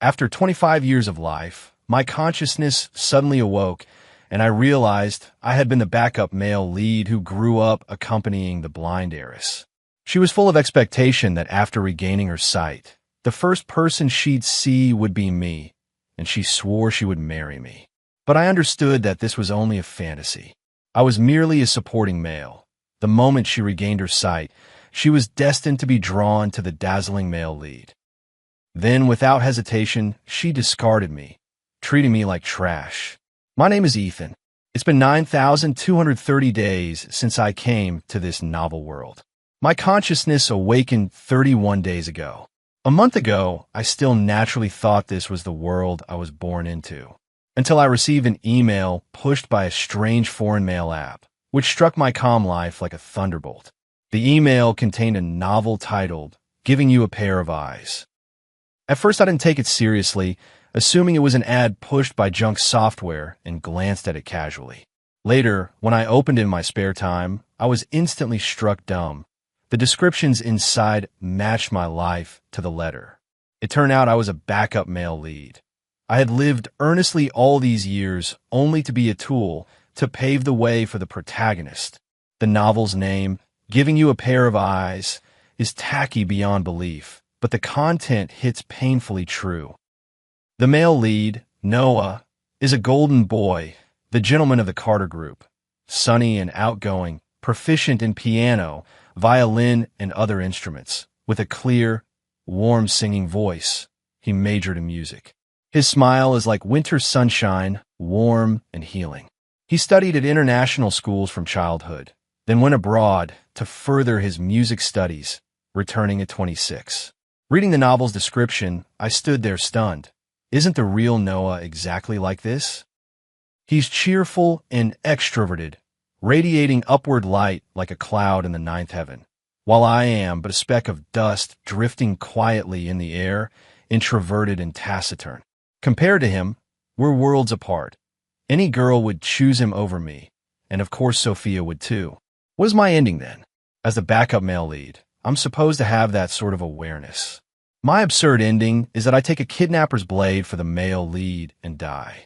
After 25 years of life, my consciousness suddenly awoke, and I realized I had been the backup male lead who grew up accompanying the blind heiress. She was full of expectation that after regaining her sight, the first person she'd see would be me, and she swore she would marry me. But I understood that this was only a fantasy. I was merely a supporting male. The moment she regained her sight, she was destined to be drawn to the dazzling male lead. Then, without hesitation, she discarded me, treating me like trash. My name is Ethan. It's been 9,230 days since I came to this novel world. My consciousness awakened 31 days ago. A month ago, I still naturally thought this was the world I was born into, until I received an email pushed by a strange foreign mail app, which struck my calm life like a thunderbolt. The email contained a novel titled, "Giving You a Pair of Eyes." At first, I didn't take it seriously, assuming it was an ad pushed by junk software, and glanced at it casually. Later, when I opened it in my spare time, I was instantly struck dumb. The descriptions inside matched my life to the letter. It turned out I was a backup male lead. I had lived earnestly all these years only to be a tool to pave the way for the protagonist. The novel's name, "Giving You a Pair of Eyes," is tacky beyond belief, but the content hits painfully true. The male lead, Noah, is a golden boy, the gentleman of the Carter Group, sunny and outgoing, proficient in piano, violin, and other instruments. With a clear, warm singing voice, he majored in music. His smile is like winter sunshine, warm and healing. He studied at international schools from childhood, then went abroad to further his music studies, returning at 26. Reading the novel's description, I stood there stunned. Isn't the real Noah exactly like this? He's cheerful and extroverted, radiating upward light like a cloud in the ninth heaven, while I am but a speck of dust drifting quietly in the air, introverted and taciturn. Compared to him, we're worlds apart. Any girl would choose him over me, and of course Sophia would too. What is my ending then? As the backup male lead, I'm supposed to have that sort of awareness. My absurd ending is that I take a kidnapper's blade for the male lead and die.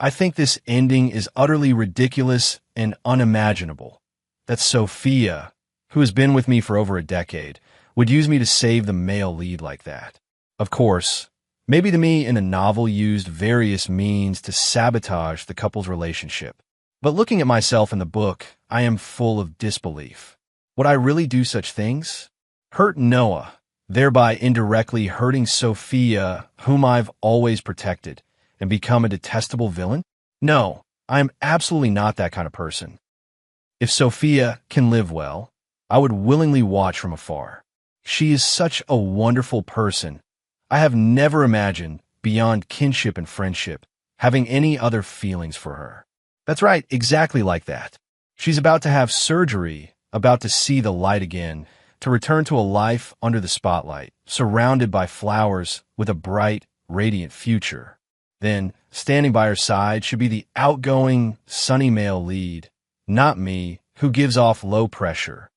I think this ending is utterly ridiculous and unimaginable. That Sophia, who has been with me for over a decade, would use me to save the male lead like that. Of course, maybe the me in the novel used various means to sabotage the couple's relationship. But looking at myself in the book, I am full of disbelief. Would I really do such things? Hurt Noah, thereby indirectly hurting Sophia, whom I've always protected, and become a detestable villain? No, I am absolutely not that kind of person. If Sophia can live well, I would willingly watch from afar. She is such a wonderful person. I have never imagined, beyond kinship and friendship, having any other feelings for her. That's right, exactly like that. She's about to have surgery, about to see the light again, to return to a life under the spotlight, surrounded by flowers with a bright, radiant future. Then, standing by her side should be the outgoing, sunny male lead, not me, who gives off low pressure.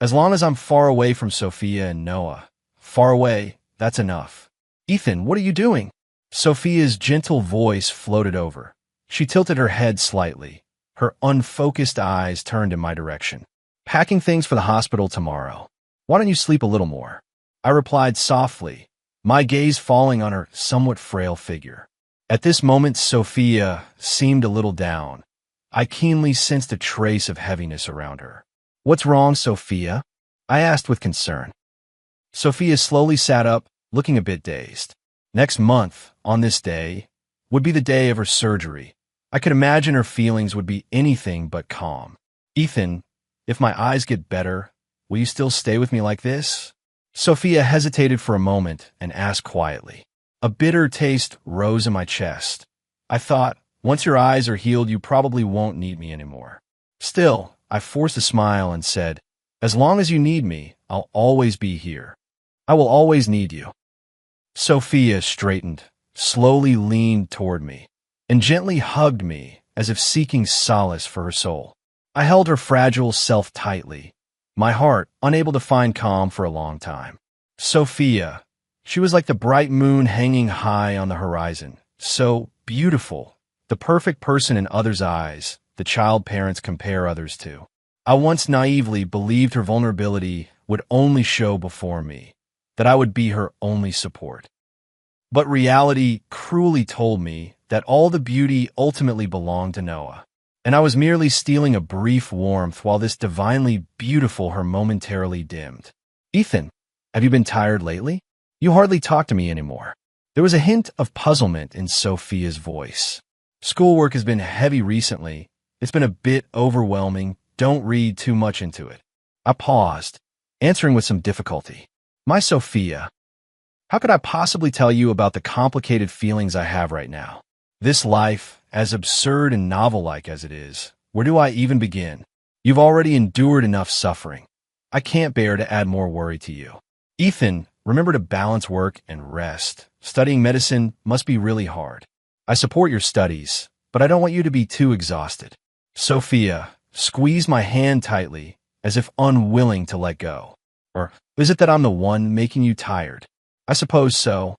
As long as I'm far away from Sophia and Noah, far away, that's enough. Ethan, what are you doing? Sophia's gentle voice floated over. She tilted her head slightly. Her unfocused eyes turned in my direction. Packing things for the hospital tomorrow. Why don't you sleep a little more? I replied softly, my gaze falling on her somewhat frail figure. At this moment, Sophia seemed a little down. I keenly sensed a trace of heaviness around her. What's wrong, Sophia? I asked with concern. Sophia slowly sat up, looking a bit dazed. Next month, on this day, would be the day of her surgery. I could imagine her feelings would be anything but calm. Ethan, if my eyes get better, will you still stay with me like this? Sophia hesitated for a moment and asked quietly. A bitter taste rose in my chest. I thought, once your eyes are healed, you probably won't need me anymore. Still, I forced a smile and said, as long as you need me, I'll always be here. I will always need you. Sophia straightened, slowly leaned toward me, and gently hugged me as if seeking solace for her soul. I held her fragile self tightly, my heart unable to find calm for a long time. Sophia, She was like the bright moon hanging high on the horizon. So beautiful. The perfect person in others' eyes, the child parents compare others to. I once naively believed her vulnerability would only show before me, that I would be her only support. But reality cruelly told me that all the beauty ultimately belonged to Noah, and I was merely stealing a brief warmth while this divinely beautiful her momentarily dimmed. Ethan, have you been tired lately? You hardly talk to me anymore. There was a hint of puzzlement in Sophia's voice. Schoolwork has been heavy recently. It's been a bit overwhelming. Don't read too much into it. I paused, answering with some difficulty. My Sophia, how could I possibly tell you about the complicated feelings I have right now? This life, as absurd and novel-like as it is, where do I even begin? You've already endured enough suffering. I can't bear to add more worry to you. Ethan, remember to balance work and rest. Studying medicine must be really hard. I support your studies, but I don't want you to be too exhausted. Sophia, squeeze my hand tightly, as if unwilling to let go. Or is it that I'm the one making you tired? I suppose so.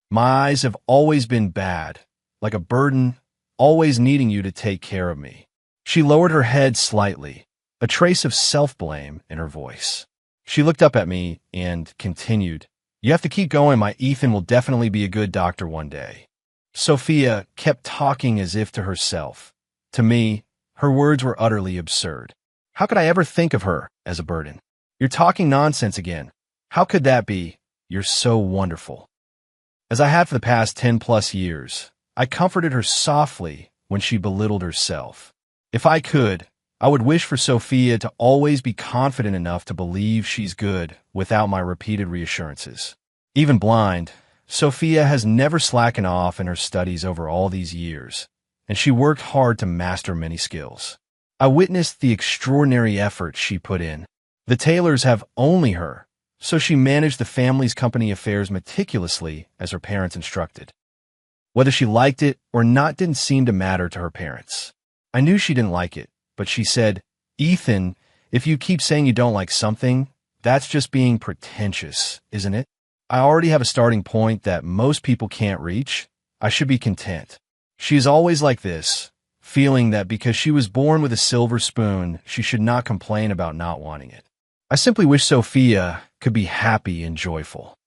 My eyes have always been bad, like a burden, always needing you to take care of me. She lowered her head slightly, a trace of self-blame in her voice. She looked up at me and continued, You have to keep going. My Ethan will definitely be a good doctor one day. Sophia kept talking as if to herself. To me, her words were utterly absurd. How could I ever think of her as a burden? You're talking nonsense again. How could that be? You're so wonderful. As I had for the past 10+ years, I comforted her softly when she belittled herself. If I could, I would wish for Sophia to always be confident enough to believe she's good without my repeated reassurances. Even blind, Sophia has never slackened off in her studies over all these years, and she worked hard to master many skills. I witnessed the extraordinary effort she put in. The Taylors have only her, so she managed the family's company affairs meticulously as her parents instructed. Whether she liked it or not didn't seem to matter to her parents. I knew she didn't like it, but she said, Ethan, if you keep saying you don't like something, that's just being pretentious, isn't it? I already have a starting point that most people can't reach. I should be content. She is always like this, feeling that because she was born with a silver spoon, she should not complain about not wanting it. I simply wish Sophia could be happy and joyful.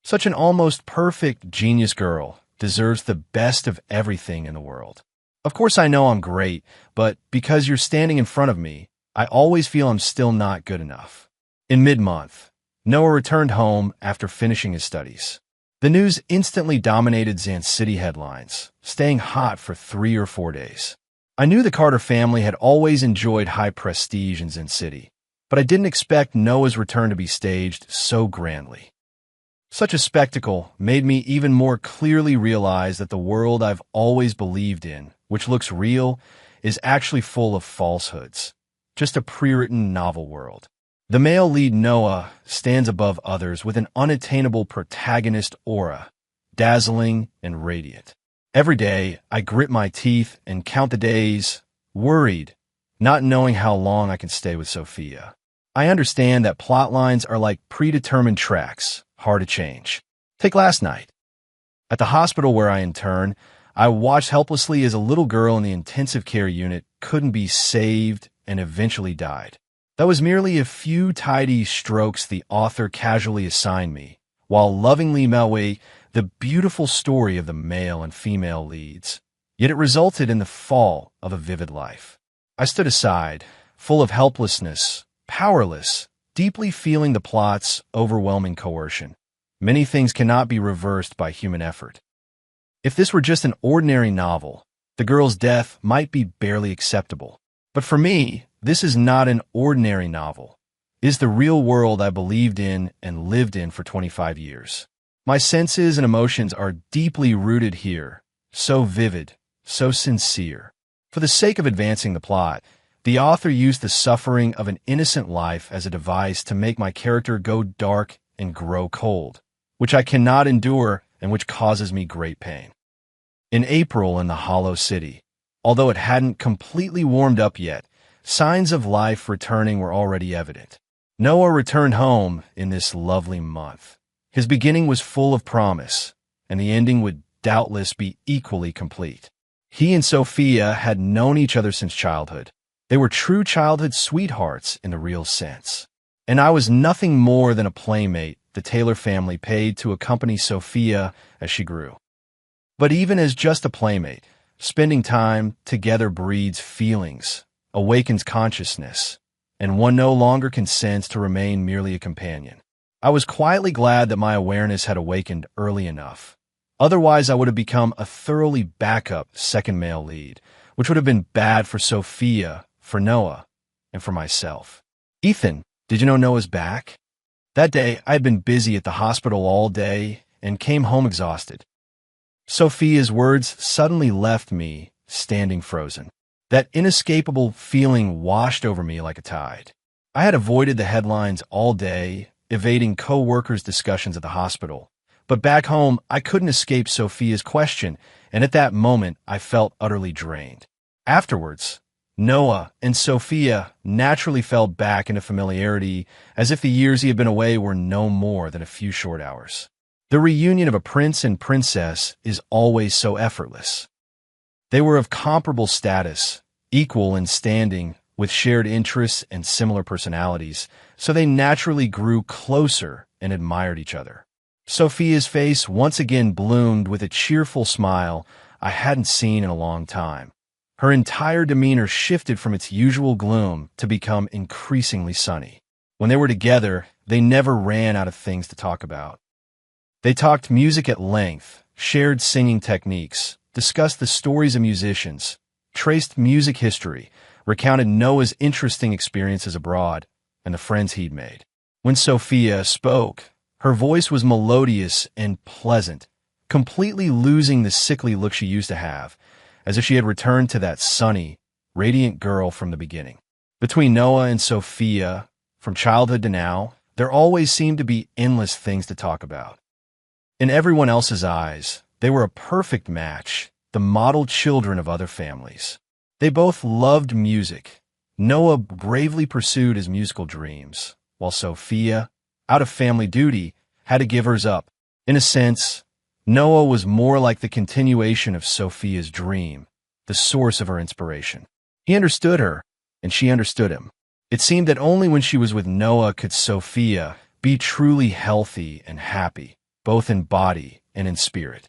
Such an almost perfect genius girl deserves the best of everything in the world. Of course I know I'm great, but because you're standing in front of me, I always feel I'm still not good enough. In mid-month, Noah returned home after finishing his studies. The news instantly dominated Zan City headlines, staying hot for 3 or 4 days. I knew the Carter family had always enjoyed high prestige in Zan City, but I didn't expect Noah's return to be staged so grandly. Such a spectacle made me even more clearly realize that the world I've always believed in, which looks real, is actually full of falsehoods. Just a pre-written novel world. The male lead Noah stands above others with an unattainable protagonist aura, dazzling and radiant. Every day, I grit my teeth and count the days, worried, not knowing how long I can stay with Sophia. I understand that plot lines are like predetermined tracks, hard to change. Take last night. At the hospital where I intern, I watched helplessly as a little girl in the intensive care unit couldn't be saved and eventually died. That was merely a few tidy strokes the author casually assigned me, while lovingly melting the beautiful story of the male and female leads. Yet it resulted in the fall of a vivid life. I stood aside, full of helplessness, powerless, deeply feeling the plot's overwhelming coercion. Many things cannot be reversed by human effort. If this were just an ordinary novel, the girl's death might be barely acceptable. But for me, this is not an ordinary novel. It is the real world I believed in and lived in for 25 years. My senses and emotions are deeply rooted here, so vivid, so sincere. For the sake of advancing the plot, the author used the suffering of an innocent life as a device to make my character go dark and grow cold, which I cannot endure and which causes me great pain. In April in the Hollow City, although it hadn't completely warmed up yet, signs of life returning were already evident. Noah returned home in this lovely month. His beginning was full of promise, and the ending would doubtless be equally complete. He and Sophia had known each other since childhood. They were true childhood sweethearts in the real sense. And I was nothing more than a playmate the Taylor family paid to accompany Sophia as she grew. But even as just a playmate, spending time together breeds feelings, awakens consciousness, and one no longer consents to remain merely a companion. I was quietly glad that my awareness had awakened early enough. Otherwise, I would have become a thoroughly backup second male lead, which would have been bad for Sophia, for Noah, and for myself. Ethan, did you know Noah's back? That day, I had been busy at the hospital all day and came home exhausted. Sophia's words suddenly left me standing frozen. That inescapable feeling washed over me like a tide. I had avoided the headlines all day, evading co-workers' discussions at the hospital. But back home, I couldn't escape Sophia's question, and at that moment, I felt utterly drained. Afterwards, Noah and Sophia naturally fell back into familiarity, as if the years he had been away were no more than a few short hours. The reunion of a prince and princess is always so effortless. They were of comparable status, equal in standing, with shared interests and similar personalities, so they naturally grew closer and admired each other. Sophia's face once again bloomed with a cheerful smile I hadn't seen in a long time. Her entire demeanor shifted from its usual gloom to become increasingly sunny. When they were together, they never ran out of things to talk about. They talked music at length, shared singing techniques, discussed the stories of musicians, traced music history, recounted Noah's interesting experiences abroad, and the friends he'd made. When Sophia spoke, her voice was melodious and pleasant, completely losing the sickly look she used to have, as if she had returned to that sunny, radiant girl from the beginning. Between Noah and Sophia, from childhood to now, there always seemed to be endless things to talk about. In everyone else's eyes, they were a perfect match, the model children of other families. They both loved music. Noah bravely pursued his musical dreams, while Sophia, out of family duty, had to give hers up. In a sense, Noah was more like the continuation of Sophia's dream, the source of her inspiration. He understood her, and she understood him. It seemed that only when she was with Noah could Sophia be truly healthy and happy, both in body and in spirit.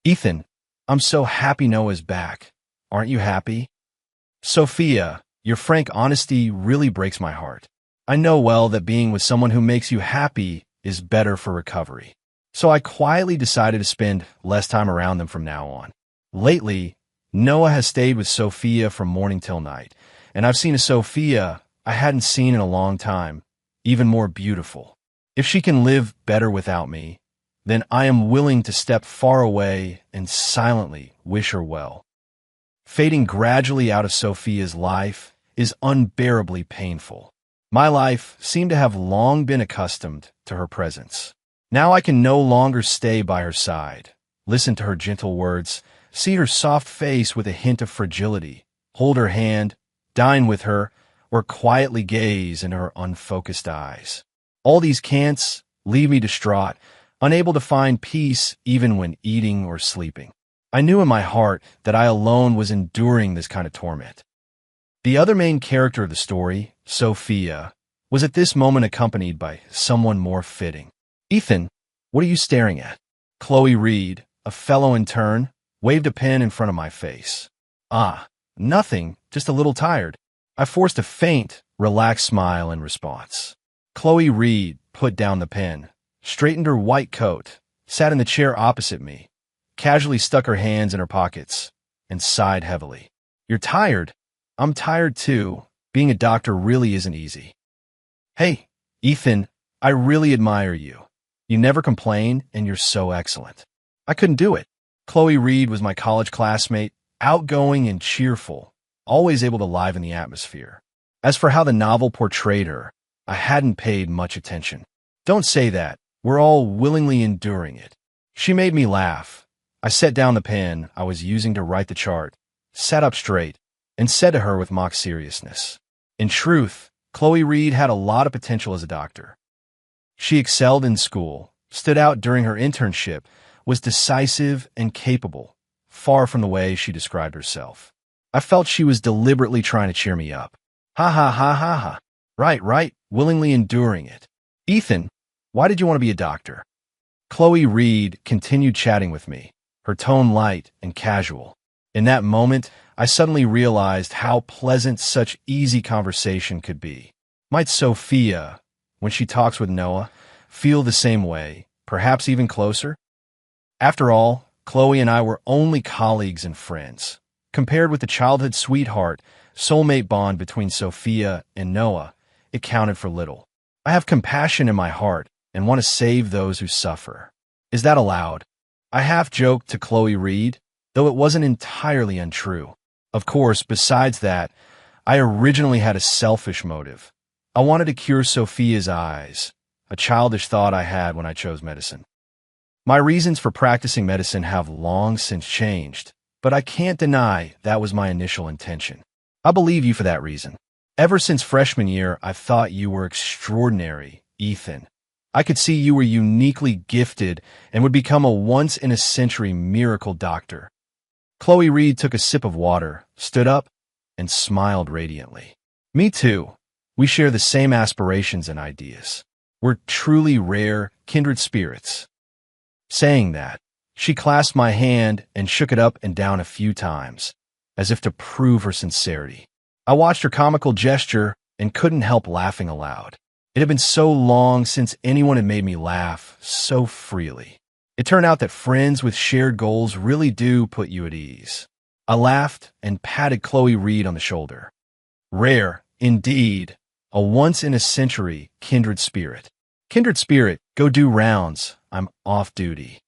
Ethan, I'm so happy Noah's back. Aren't you happy? Sophia, your frank honesty really breaks my heart. I know well that being with someone who makes you happy is better for recovery. So I quietly decided to spend less time around them from now on. Lately, Noah has stayed with Sophia from morning till night, and I've seen a Sophia I hadn't seen in a long time, even more beautiful. If she can live better without me, then I am willing to step far away and silently wish her well. Fading gradually out of Sophia's life is unbearably painful. My life seemed to have long been accustomed to her presence. Now I can no longer stay by her side, listen to her gentle words, see her soft face with a hint of fragility, hold her hand, dine with her, or quietly gaze into her unfocused eyes. All these can'ts leave me distraught, unable to find peace even when eating or sleeping. I knew in my heart that I alone was enduring this kind of torment. The other main character of the story, Sophia, was at this moment accompanied by someone more fitting. Ethan, what are you staring at? Chloe Reed, a fellow intern, waved a pen in front of my face. Ah, nothing, just a little tired. I forced a faint, relaxed smile in response. Chloe Reed put down the pen, straightened her white coat, sat in the chair opposite me, casually stuck her hands in her pockets, and sighed heavily. You're tired? I'm tired too. Being a doctor really isn't easy. Hey, Ethan, I really admire you. You never complain, and you're so excellent. I couldn't do it. Chloe Reed was my college classmate, outgoing and cheerful, always able to liven the atmosphere. As for how the novel portrayed her, I hadn't paid much attention. Don't say that. We're all willingly enduring it. She made me laugh. I set down the pen I was using to write the chart, sat up straight, and said to her with mock seriousness, in truth, Chloe Reed had a lot of potential as a doctor. She excelled in school, stood out during her internship, was decisive and capable, far from the way she described herself. I felt she was deliberately trying to cheer me up. Ha ha ha ha ha. Right, willingly enduring it. Ethan, why did you want to be a doctor? Chloe Reed continued chatting with me, her tone light and casual. In that moment, I suddenly realized how pleasant such easy conversation could be. Might Sophia, when she talks with Noah, feel the same way, perhaps even closer? After all, Chloe and I were only colleagues and friends. Compared with the childhood sweetheart, soulmate bond between Sophia and Noah, it counted for little. I have compassion in my heart and want to save those who suffer. Is that allowed? I half joked to Chloe Reed, though it wasn't entirely untrue. Of course, besides that, I originally had a selfish motive. I wanted to cure Sophia's eyes, a childish thought I had when I chose medicine. My reasons for practicing medicine have long since changed, but I can't deny that was my initial intention. I believe you for that reason. Ever since freshman year, I've thought you were extraordinary, Ethan. I could see you were uniquely gifted and would become a once-in-a-century miracle doctor. Chloe Reed took a sip of water, stood up, and smiled radiantly. Me too. We share the same aspirations and ideas. We're truly rare, kindred spirits. Saying that, she clasped my hand and shook it up and down a few times, as if to prove her sincerity. I watched her comical gesture and couldn't help laughing aloud. It had been so long since anyone had made me laugh so freely. It turned out that friends with shared goals really do put you at ease. I laughed and patted Chloe Reed on the shoulder. Rare, indeed, a once-in-a-century kindred spirit. Kindred spirit, go do rounds. I'm off duty.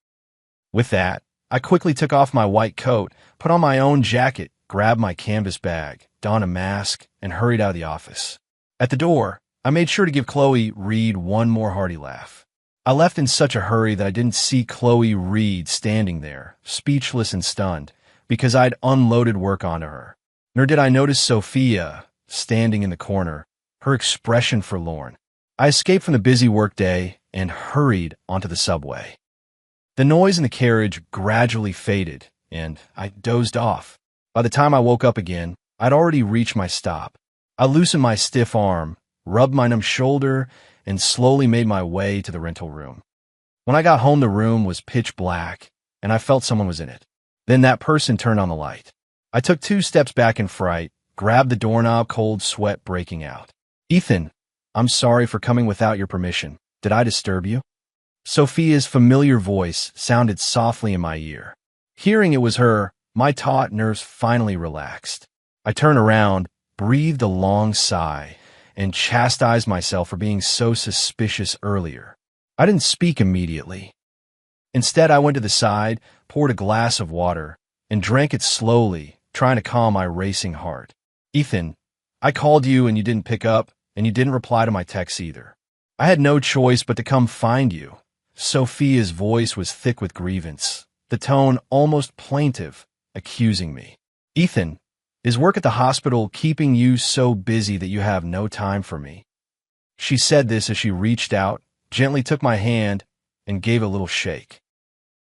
With that, I quickly took off my white coat, put on my own jacket, grabbed my canvas bag, donned a mask, and hurried out of the office. At the door, I made sure to give Chloe Reed one more hearty laugh. I left in such a hurry that I didn't see Chloe Reed standing there, speechless and stunned, because I'd unloaded work onto her. Nor did I notice Sophia, standing in the corner, her expression forlorn. I escaped from the busy workday and hurried onto the subway. The noise in the carriage gradually faded, and I dozed off. By the time I woke up again, I'd already reached my stop. I loosened my stiff arm, rubbed my numb shoulder, and slowly made my way to the rental room. When I got home, the room was pitch black, and I felt someone was in it. Then that person turned on the light. I took 2 steps back in fright, grabbed the doorknob, cold sweat breaking out. Ethan, I'm sorry for coming without your permission. Did I disturb you? Sophia's familiar voice sounded softly in my ear. Hearing it was her, my taut nerves finally relaxed. I turned around, breathed a long sigh, and chastised myself for being so suspicious earlier. I didn't speak immediately. Instead, I went to the side, poured a glass of water, and drank it slowly, trying to calm my racing heart. Ethan, I called you and you didn't pick up, and you didn't reply to my texts either. I had no choice but to come find you. Sophia's voice was thick with grievance, the tone almost plaintive, accusing me. Ethan, is work at the hospital keeping you so busy that you have no time for me? She said this as she reached out, gently took my hand, and gave a little shake.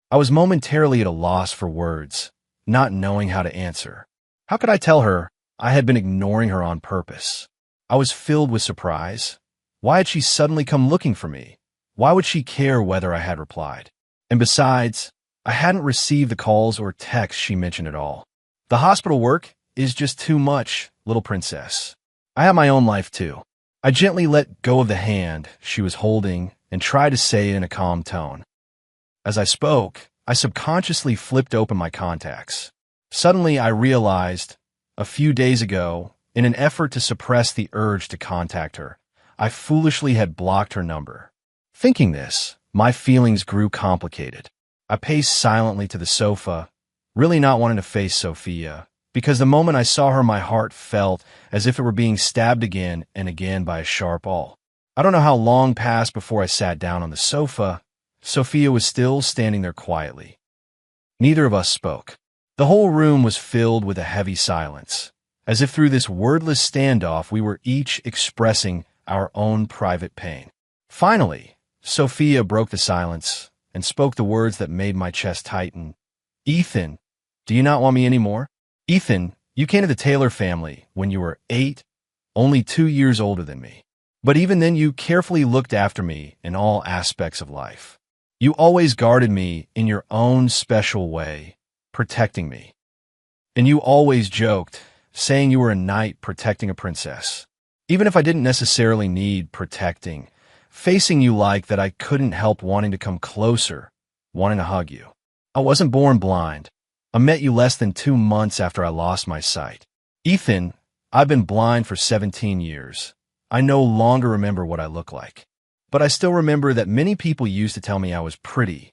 I was momentarily at a loss for words, not knowing how to answer. How could I tell her I had been ignoring her on purpose? I was filled with surprise. Why had she suddenly come looking for me? Why would she care whether I had replied? And besides, I hadn't received the calls or texts she mentioned at all. The hospital work is just too much, little princess. I have my own life too. I gently let go of the hand she was holding and tried to say it in a calm tone. As I spoke, I subconsciously flipped open my contacts. Suddenly, I realized, a few days ago, in an effort to suppress the urge to contact her, I foolishly had blocked her number. Thinking this, my feelings grew complicated. I paced silently to the sofa, really not wanting to face Sophia, because the moment I saw her, my heart felt as if it were being stabbed again and again by a sharp awl. I don't know how long passed before I sat down on the sofa. Sophia was still standing there quietly. Neither of us spoke. The whole room was filled with a heavy silence, as if through this wordless standoff we were each expressing our own private pain. Finally, Sophia broke the silence and spoke the words that made my chest tighten. Ethan, do you not want me anymore? Ethan, you came to the Taylor family when you were 8, only 2 years older than me. But even then you carefully looked after me in all aspects of life. You always guarded me in your own special way, protecting me. And you always joked, saying you were a knight protecting a princess. Even if I didn't necessarily need protecting, facing you like that I couldn't help wanting to come closer, wanting to hug you. I wasn't born blind. I met you less than 2 months after I lost my sight. Ethan, I've been blind for 17 years. I no longer remember what I look like. But I still remember that many people used to tell me I was pretty.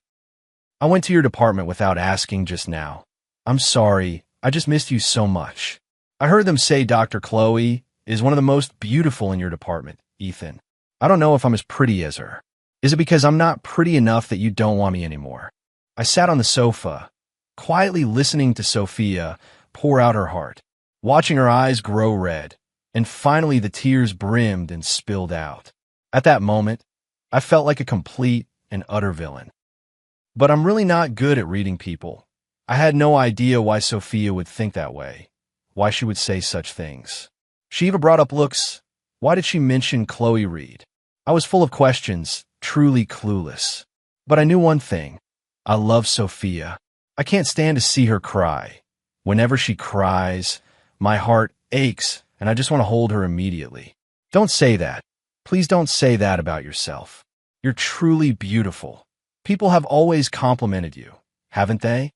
I went to your department without asking just now. I'm sorry, I just missed you so much. I heard them say Dr. Chloe is one of the most beautiful in your department, Ethan. I don't know if I'm as pretty as her. Is it because I'm not pretty enough that you don't want me anymore? I sat on the sofa, quietly listening to Sophia pour out her heart, watching her eyes grow red, and finally the tears brimmed and spilled out. At that moment, I felt like a complete and utter villain. But I'm really not good at reading people. I had no idea why Sophia would think that way, why she would say such things. She even brought up looks. Why did she mention Chloe Reed? I was full of questions, truly clueless. But I knew one thing. I love Sophia. I can't stand to see her cry. Whenever she cries, my heart aches, and I just want to hold her immediately. Don't say that. Please don't say that about yourself. You're truly beautiful. People have always complimented you, haven't they?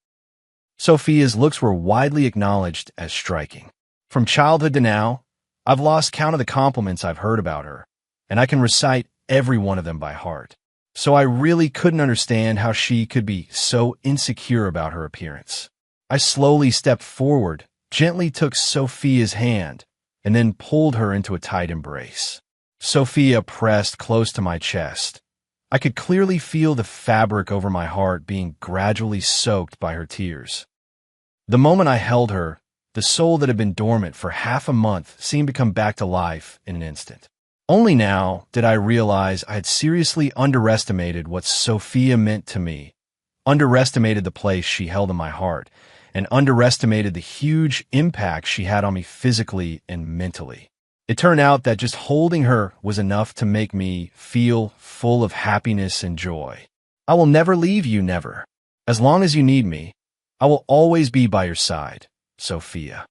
Sophia's looks were widely acknowledged as striking. From childhood to now, I've lost count of the compliments I've heard about her, and I can recite every one of them by heart. So I really couldn't understand how she could be so insecure about her appearance. I slowly stepped forward, gently took Sophia's hand, and then pulled her into a tight embrace. Sophia pressed close to my chest. I could clearly feel the fabric over my heart being gradually soaked by her tears. The moment I held her, the soul that had been dormant for half a month seemed to come back to life in an instant. Only now did I realize I had seriously underestimated what Sophia meant to me, underestimated the place she held in my heart, and underestimated the huge impact she had on me physically and mentally. It turned out that just holding her was enough to make me feel full of happiness and joy. I will never leave you, never. As long as you need me, I will always be by your side, Sophia.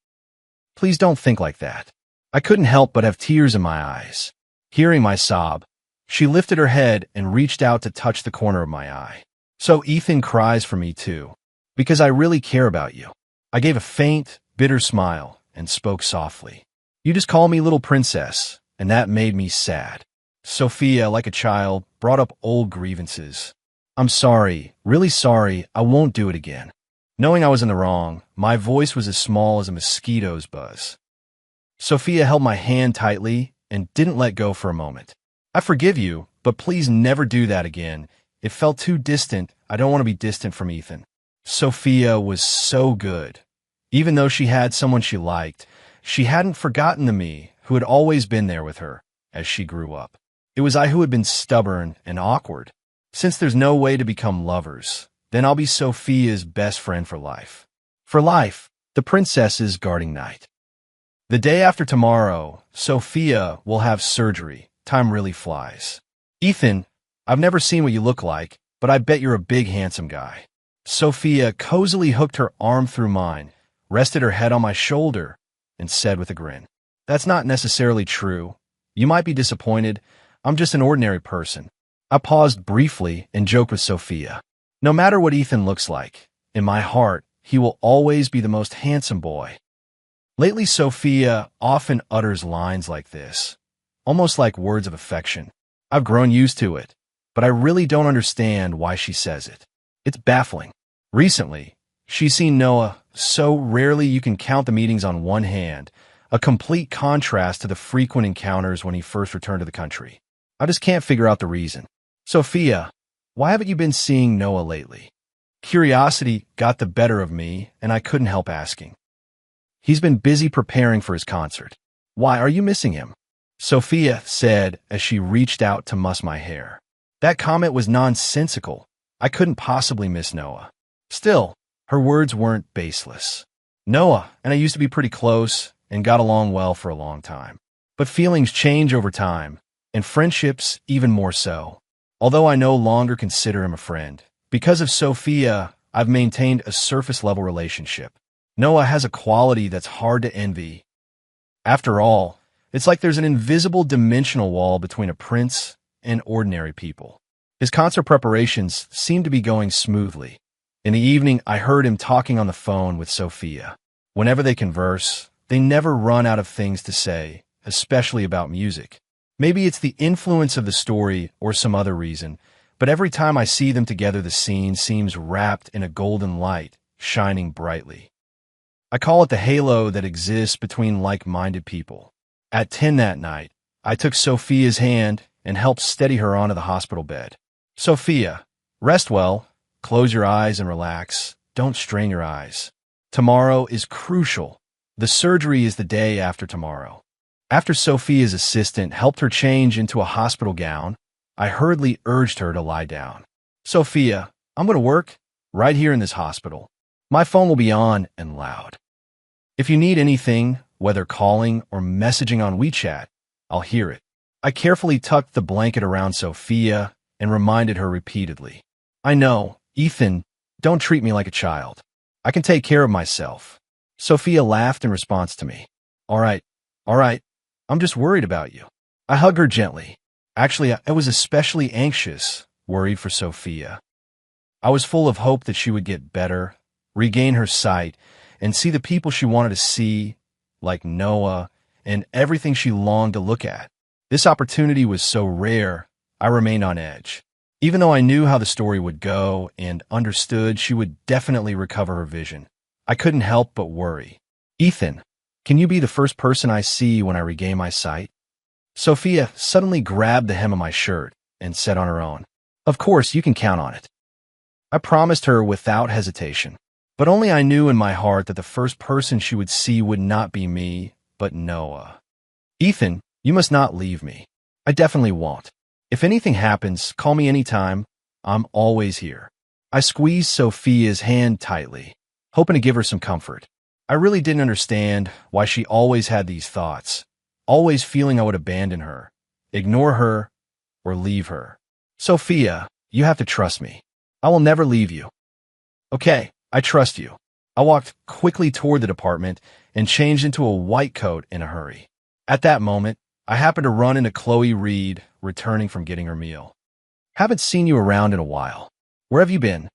Please don't think like that. I couldn't help but have tears in my eyes. Hearing my sob, she lifted her head and reached out to touch the corner of my eye. So Ethan cries for me too, because I really care about you. I gave a faint, bitter smile and spoke softly. You just call me little princess, and that made me sad. Sophia, like a child, brought up old grievances. I'm sorry, really sorry, I won't do it again. Knowing I was in the wrong, my voice was as small as a mosquito's buzz. Sophia held my hand tightly and didn't let go for a moment. I forgive you, but please never do that again. It felt too distant. I don't want to be distant from Ethan. Sophia was so good. Even though she had someone she liked, she hadn't forgotten the me who had always been there with her as she grew up. It was I who had been stubborn and awkward. Since there's no way to become lovers, then I'll be Sophia's best friend for life. For life, the princess's guarding knight. The day after tomorrow, Sophia will have surgery. Time really flies. Ethan, I've never seen what you look like, but I bet you're a big, handsome guy. Sophia cozily hooked her arm through mine, rested her head on my shoulder, and said with a grin, That's not necessarily true. You might be disappointed. I'm just an ordinary person. I paused briefly and joked with Sophia. No matter what Ethan looks like, in my heart, he will always be the most handsome boy. Lately, Sophia often utters lines like this, almost like words of affection. I've grown used to it, but I really don't understand why she says it. It's baffling. Recently, she's seen Noah so rarely you can count the meetings on one hand, a complete contrast to the frequent encounters when he first returned to the country. I just can't figure out the reason. Sophia, why haven't you been seeing Noah lately? Curiosity got the better of me, and I couldn't help asking. He's been busy preparing for his concert. Why are you missing him? Sophia said as she reached out to muss my hair. That comment was nonsensical. I couldn't possibly miss Noah. Still, her words weren't baseless. Noah and I used to be pretty close and got along well for a long time. But feelings change over time, and friendships even more so. Although I no longer consider him a friend, because of Sophia, I've maintained a surface-level relationship. Noah has a quality that's hard to envy. After all, it's like there's an invisible dimensional wall between a prince and ordinary people. His concert preparations seem to be going smoothly. In the evening, I heard him talking on the phone with Sophia. Whenever they converse, they never run out of things to say, especially about music. Maybe it's the influence of the story or some other reason, but every time I see them together, the scene seems wrapped in a golden light, shining brightly. I call it the halo that exists between like-minded people. At 10 that night, I took Sophia's hand and helped steady her onto the hospital bed. Sophia, rest well, close your eyes and relax. Don't strain your eyes. Tomorrow is crucial. The surgery is the day after tomorrow. After Sophia's assistant helped her change into a hospital gown, I hurriedly urged her to lie down. Sophia, I'm going to work right here in this hospital. My phone will be on and loud. If you need anything, whether calling or messaging on WeChat, I'll hear it. I carefully tucked the blanket around Sophia and reminded her repeatedly. I know, Ethan, don't treat me like a child. I can take care of myself. Sophia laughed in response to me. All right, I'm just worried about you. I hugged her gently. Actually, I was especially anxious, worried for Sophia. I was full of hope that she would get better, regain her sight, and see the people she wanted to see, like Noah, and everything she longed to look at. This opportunity was so rare, I remained on edge. Even though I knew how the story would go and understood she would definitely recover her vision, I couldn't help but worry. Ethan, can you be the first person I see when I regain my sight? Sophia suddenly grabbed the hem of my shirt and said on her own, Of course, you can count on it. I promised her without hesitation, but only I knew in my heart that the first person she would see would not be me, but Noah. Ethan, you must not leave me. I definitely won't. If anything happens, call me anytime. I'm always here. I squeezed Sophia's hand tightly, hoping to give her some comfort. I really didn't understand why she always had these thoughts, always feeling I would abandon her, ignore her, or leave her. Sophia, you have to trust me. I will never leave you. Okay, I trust you. I walked quickly toward the department and changed into a white coat in a hurry. At that moment, I happened to run into Chloe Reed, returning from getting her meal. Haven't seen you around in a while. Where have you been?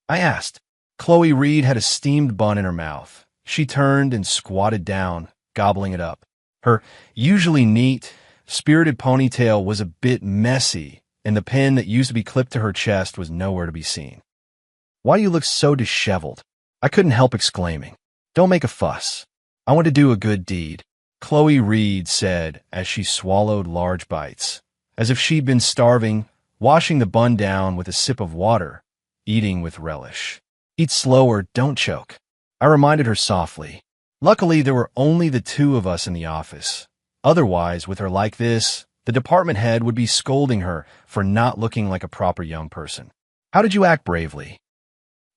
I asked. Chloe Reed had a steamed bun in her mouth. She turned and squatted down, gobbling it up. Her usually neat, spirited ponytail was a bit messy, and the pin that used to be clipped to her chest was nowhere to be seen. Why do you look so disheveled? I couldn't help exclaiming. Don't make a fuss. I want to do a good deed, Chloe Reed said as she swallowed large bites, as if she'd been starving, washing the bun down with a sip of water, eating with relish. Eat slower, don't choke. I reminded her softly. Luckily, there were only the two of us in the office. Otherwise, with her like this, the department head would be scolding her for not looking like a proper young person. How did you act bravely?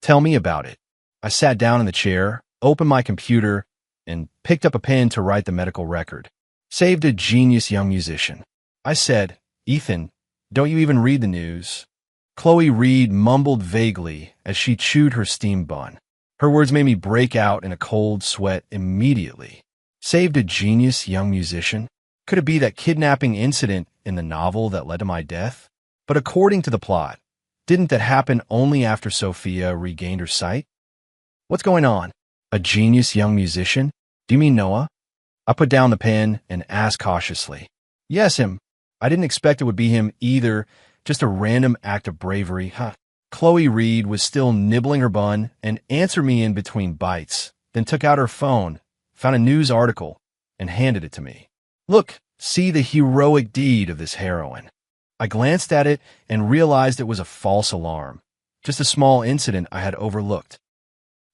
Tell me about it. I sat down in the chair, opened my computer, and picked up a pen to write the medical record. Saved a genius young musician. I said, Ethan, don't you even read the news? Chloe Reed mumbled vaguely as she chewed her steamed bun. Her words made me break out in a cold sweat immediately. Saved a genius young musician? Could it be that kidnapping incident in the novel that led to my death? But according to the plot, didn't that happen only after Sophia regained her sight? What's going on? A genius young musician? Do you mean Noah? I put down the pen and asked cautiously. Yes, him. I didn't expect it would be him either, just a random act of bravery, huh? Chloe Reed was still nibbling her bun and answered me in between bites, then took out her phone, found a news article, and handed it to me. Look, see the heroic deed of this heroine. I glanced at it and realized it was a false alarm, just a small incident I had overlooked.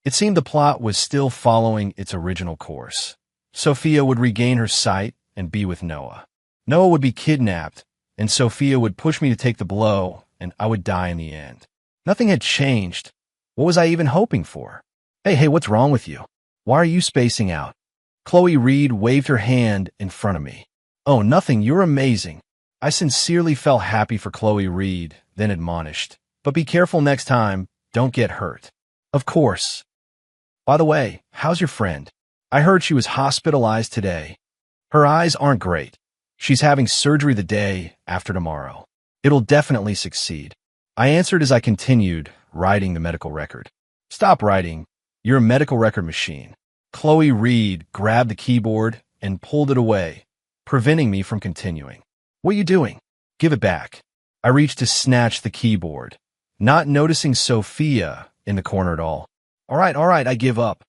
It seemed the plot was still following its original course. Sophia would regain her sight and be with Noah. Noah would be kidnapped, and Sophia would push me to take the blow, and I would die in the end. Nothing had changed. What was I even hoping for? Hey, what's wrong with you? Why are you spacing out? Chloe Reed waved her hand in front of me. Oh, nothing, you're amazing. I sincerely felt happy for Chloe Reed, then admonished. But be careful next time, don't get hurt. Of course. By the way, how's your friend? I heard she was hospitalized today. Her eyes aren't great. She's having surgery the day after tomorrow. It'll definitely succeed. I answered as I continued, writing the medical record. Stop writing. You're a medical record machine. Chloe Reed grabbed the keyboard and pulled it away, preventing me from continuing. What are you doing? Give it back. I reached to snatch the keyboard, not noticing Sophia in the corner at all. All right, I give up.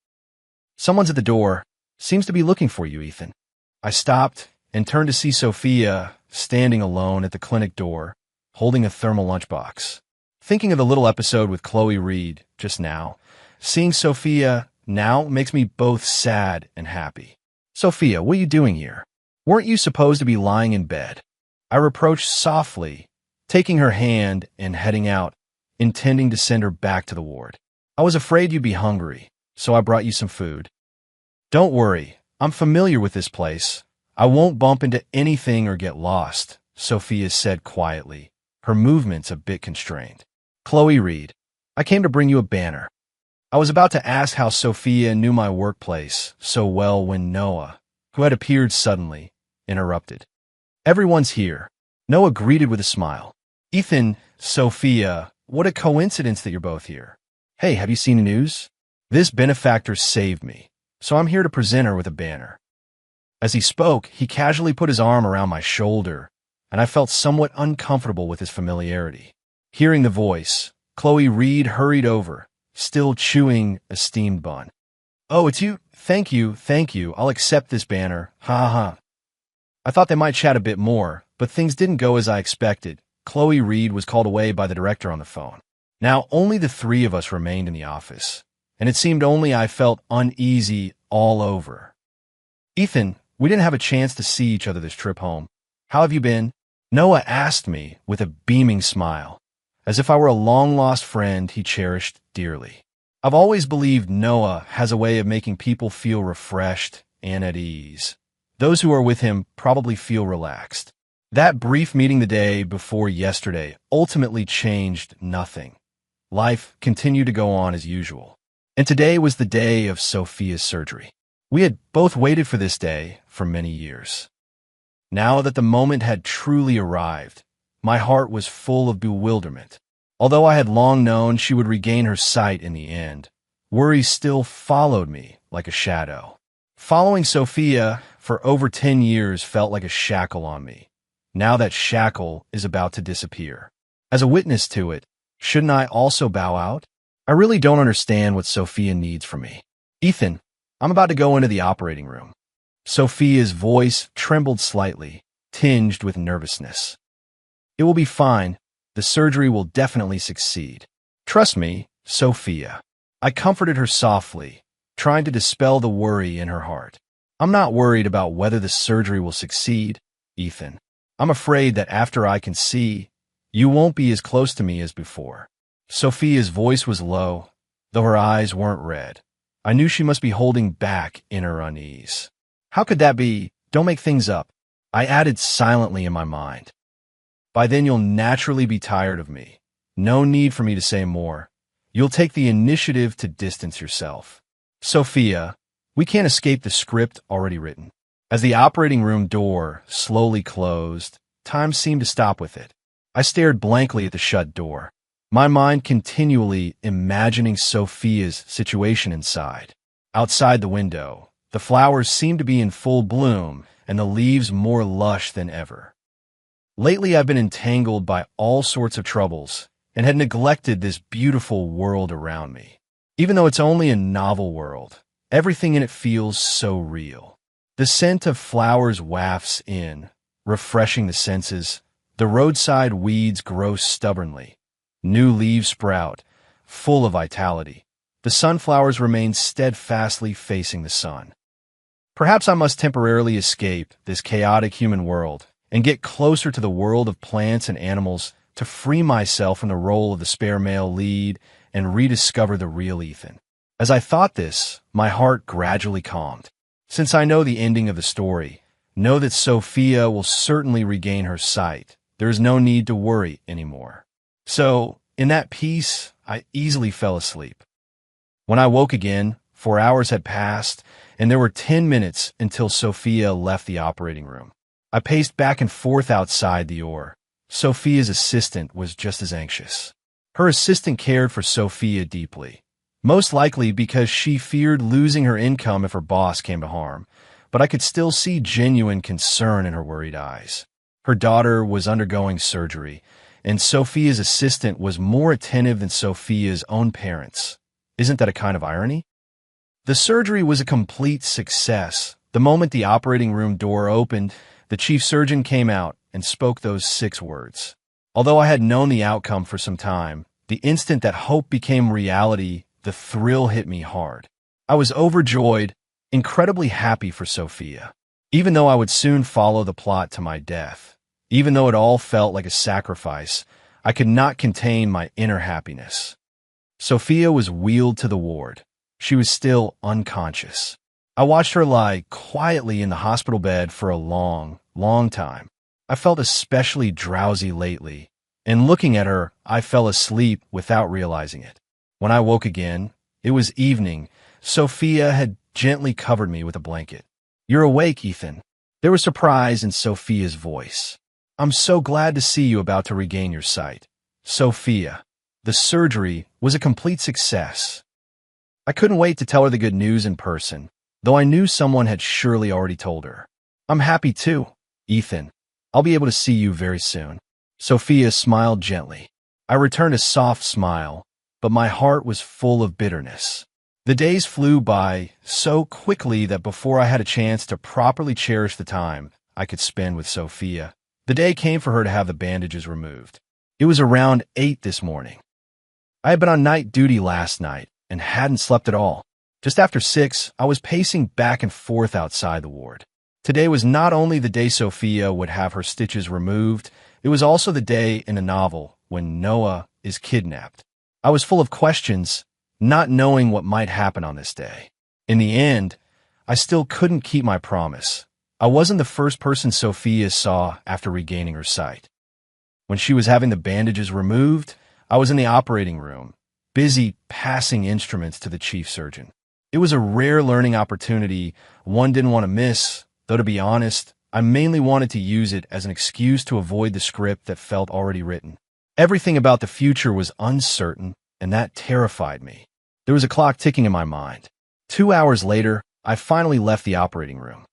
Someone's at the door. Seems to be looking for you, Ethan. I stopped and turned to see Sophia standing alone at the clinic door, holding a thermal lunchbox. Thinking of the little episode with Chloe Reed just now, seeing Sophia now makes me both sad and happy. Sophia, what are you doing here? Weren't you supposed to be lying in bed? I reproached softly, taking her hand and heading out, intending to send her back to the ward. I was afraid you'd be hungry, so I brought you some food. Don't worry, I'm familiar with this place. I won't bump into anything or get lost, Sophia said quietly, her movements a bit constrained. Chloe Reed, I came to bring you a banner. I was about to ask how Sophia knew my workplace so well when Noah, who had appeared suddenly, interrupted. Everyone's here. Noah greeted with a smile. Ethan, Sophia, what a coincidence that you're both here. Hey, have you seen the news? This benefactor saved me, so I'm here to present her with a banner. As he spoke, he casually put his arm around my shoulder, and I felt somewhat uncomfortable with his familiarity. Hearing the voice, Chloe Reed hurried over, still chewing a steamed bun. Oh, it's you? Thank you. I'll accept this banner. Ha. I thought they might chat a bit more, but things didn't go as I expected. Chloe Reed was called away by the director on the phone. Now only the three of us remained in the office, and it seemed only I felt uneasy all over. Ethan, we didn't have a chance to see each other this trip home. How have you been? Noah asked me with a beaming smile, as if I were a long-lost friend he cherished dearly. I've always believed Noah has a way of making people feel refreshed and at ease. Those who are with him probably feel relaxed. That brief meeting the day before yesterday ultimately changed nothing. Life continued to go on as usual. And today was the day of Sophia's surgery. We had both waited for this day for many years. Now that the moment had truly arrived, my heart was full of bewilderment. Although I had long known she would regain her sight in the end, worry still followed me like a shadow. Following Sophia for over 10 years felt like a shackle on me. Now that shackle is about to disappear. As a witness to it, shouldn't I also bow out? I really don't understand what Sophia needs from me. Ethan, I'm about to go into the operating room. Sophia's voice trembled slightly, tinged with nervousness. It will be fine. The surgery will definitely succeed. Trust me, Sophia. I comforted her softly, trying to dispel the worry in her heart. I'm not worried about whether the surgery will succeed, Ethan. I'm afraid that after I can see, you won't be as close to me as before. Sophia's voice was low, though her eyes weren't red. I knew she must be holding back in her unease. How could that be? Don't make things up. I added silently in my mind. By then you'll naturally be tired of me. No need for me to say more. You'll take the initiative to distance yourself. Sophia, we can't escape the script already written. As the operating room door slowly closed, time seemed to stop with it. I stared blankly at the shut door, my mind continually imagining Sophia's situation inside. Outside the window, the flowers seemed to be in full bloom and the leaves more lush than ever. Lately, I've been entangled by all sorts of troubles and had neglected this beautiful world around me. Even though it's only a novel world, everything in it feels so real. The scent of flowers wafts in, refreshing the senses. The roadside weeds grow stubbornly. New leaves sprout, full of vitality. The sunflowers remain steadfastly facing the sun. Perhaps I must temporarily escape this chaotic human world and get closer to the world of plants and animals to free myself from the role of the spare male lead and rediscover the real Ethan. As I thought this, my heart gradually calmed. Since I know the ending of the story, know that Sophia will certainly regain her sight. There is no need to worry anymore. So, in that peace, I easily fell asleep. When I woke again, 4 hours had passed, and there were 10 minutes until Sophia left the operating room. I paced back and forth outside the OR. Sophia's assistant was just as anxious. Her assistant cared for Sophia deeply, most likely because she feared losing her income if her boss came to harm, but I could still see genuine concern in her worried eyes. Her daughter was undergoing surgery, and Sophia's assistant was more attentive than Sophia's own parents. Isn't that a kind of irony? The surgery was a complete success. The moment the operating room door opened, the chief surgeon came out and spoke those 6 words. Although I had known the outcome for some time, the instant that hope became reality, the thrill hit me hard. I was overjoyed, incredibly happy for Sophia. Even though I would soon follow the plot to my death, even though it all felt like a sacrifice, I could not contain my inner happiness. Sophia was wheeled to the ward. She was still unconscious. I watched her lie quietly in the hospital bed for a long time. I felt especially drowsy lately, and looking at her, I fell asleep without realizing it. When I woke again, it was evening. Sophia had gently covered me with a blanket. "You're awake, Ethan." There was surprise in Sophia's voice. "I'm so glad to see you about to regain your sight." Sophia, the surgery was a complete success. I couldn't wait to tell her the good news in person, though I knew someone had surely already told her. "I'm happy too, Ethan. I'll be able to see you very soon." Sophia smiled gently. I returned a soft smile, but my heart was full of bitterness. The days flew by so quickly that before I had a chance to properly cherish the time I could spend with Sophia, the day came for her to have the bandages removed. It was around 8 this morning. I had been on night duty last night and hadn't slept at all. Just after 6, I was pacing back and forth outside the ward. Today was not only the day Sophia would have her stitches removed, it was also the day in a novel when Noah is kidnapped. I was full of questions, not knowing what might happen on this day. In the end, I still couldn't keep my promise. I wasn't the first person Sophia saw after regaining her sight. When she was having the bandages removed, I was in the operating room, busy passing instruments to the chief surgeon. It was a rare learning opportunity one didn't want to miss, though to be honest, I mainly wanted to use it as an excuse to avoid the script that felt already written. Everything about the future was uncertain, and that terrified me. There was a clock ticking in my mind. 2 hours later, I finally left the operating room.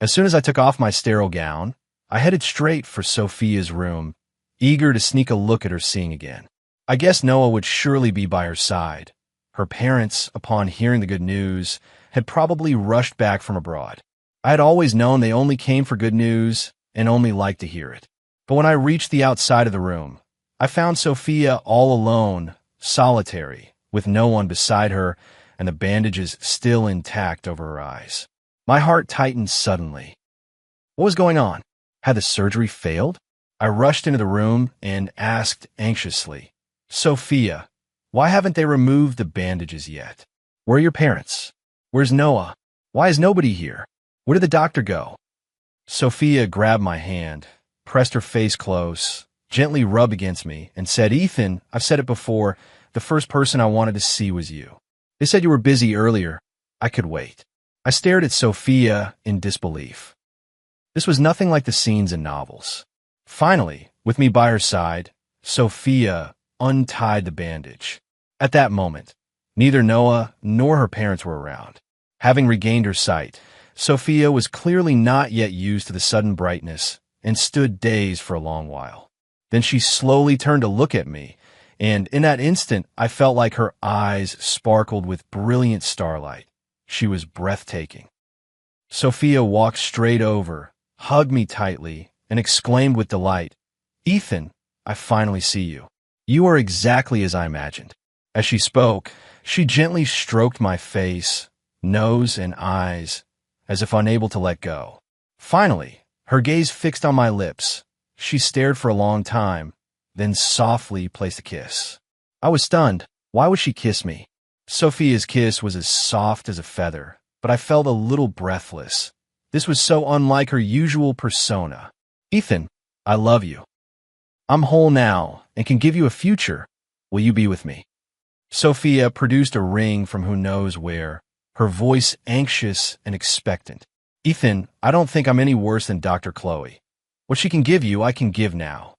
As soon as I took off my sterile gown, I headed straight for Sophia's room, eager to sneak a look at her seeing again. I guessed Noah would surely be by her side. Her parents, upon hearing the good news, had probably rushed back from abroad. I had always known they only came for good news and only liked to hear it. But when I reached the outside of the room, I found Sophia all alone, solitary, with no one beside her and the bandages still intact over her eyes. My heart tightened suddenly. What was going on? Had the surgery failed? I rushed into the room and asked anxiously, "Sophia, why haven't they removed the bandages yet? Where are your parents? Where's Noah? Why is nobody here? Where did the doctor go?" Sophia grabbed my hand, pressed her face close, gently rubbed against me, and said, "Ethan, I've said it before, the first person I wanted to see was you. They said you were busy earlier. I could wait." I stared at Sophia in disbelief. This was nothing like the scenes in novels. Finally, with me by her side, Sophia untied the bandage. At that moment, neither Noah nor her parents were around. Having regained her sight, Sophia was clearly not yet used to the sudden brightness and stood dazed for a long while. Then she slowly turned to look at me, and in that instant I felt like her eyes sparkled with brilliant starlight. She was breathtaking. Sophia walked straight over, hugged me tightly, and exclaimed with delight, "Ethan, I finally see you. You are exactly as I imagined." As she spoke, she gently stroked my face, nose, and eyes, as if unable to let go. Finally, Her gaze fixed on my lips. She stared for a long time, then softly placed a kiss. I was stunned. Why would she kiss me? Sophia's kiss was as soft as a feather, but I felt a little breathless. This was so unlike her usual persona. Ethan, I love you. I'm whole now and can give you a future. Will you be with me? Sophia produced a ring from who knows where, her voice anxious and expectant. Ethan, I don't think I'm any worse than Dr. Chloe. What she can give you, I can give now.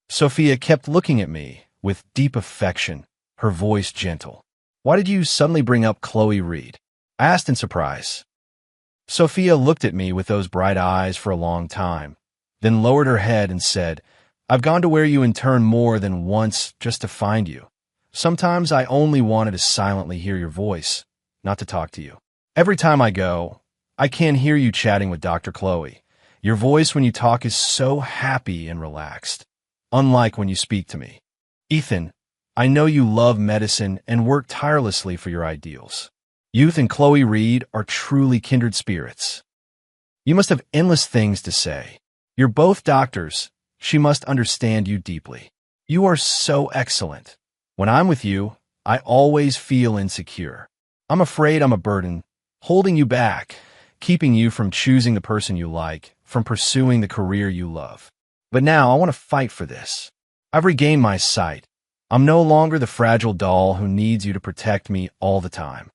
Sophia kept looking at me with deep affection, her voice gentle. Why did you suddenly bring up Chloe Reed? I asked in surprise. Sophia looked at me with those bright eyes for a long time, then lowered her head and said, I've gone to where you in turn more than once just to find you. Sometimes I only wanted to silently hear your voice, not to talk to you. Every time I go, I can hear you chatting with Dr. Chloe. Your voice when you talk is so happy and relaxed, unlike when you speak to me. Ethan, I know you love medicine and work tirelessly for your ideals. Youth and Chloe Reed are truly kindred spirits. You must have endless things to say. You're both doctors. She must understand you deeply. You are so excellent. When I'm with you, I always feel insecure. I'm afraid I'm a burden, holding you back, keeping you from choosing the person you like, from pursuing the career you love. But now I want to fight for this. I've regained my sight. I'm no longer the fragile doll who needs you to protect me all the time.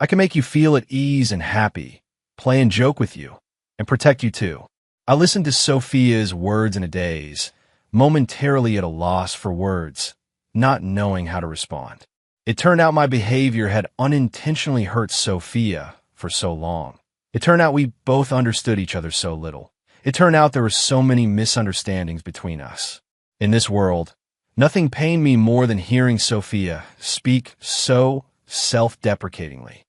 I can make you feel at ease and happy, play and joke with you, and protect you too. I listened to Sophia's words in a daze, momentarily at a loss for words, not knowing how to respond. It turned out my behavior had unintentionally hurt Sophia for so long. It turned out we both understood each other so little. It turned out there were so many misunderstandings between us. In this world, nothing pained me more than hearing Sophia speak so self-deprecatingly.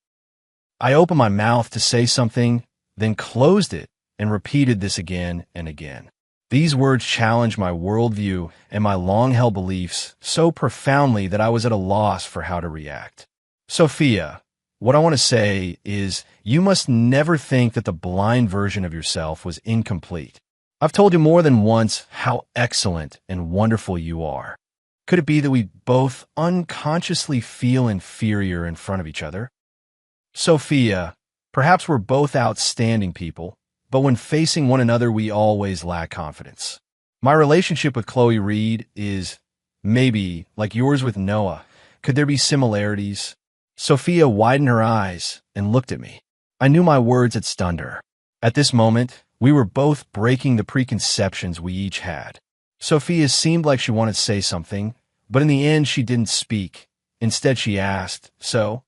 I opened my mouth to say something, then closed it and repeated this again and again. These words challenged my worldview and my long-held beliefs so profoundly that I was at a loss for how to react. Sophia, what I want to say is you must never think that the blind version of yourself was incomplete. I've told you more than once how excellent and wonderful you are. Could it be that we both unconsciously feel inferior in front of each other? Sophia, perhaps we're both outstanding people, but when facing one another, we always lack confidence. My relationship with Chloe Reed is, maybe, like yours with Noah. Could there be similarities? Sophia widened her eyes and looked at me. I knew my words had stunned her. At this moment, we were both breaking the preconceptions we each had. Sophia seemed like she wanted to say something, but in the end she didn't speak. Instead she asked, So,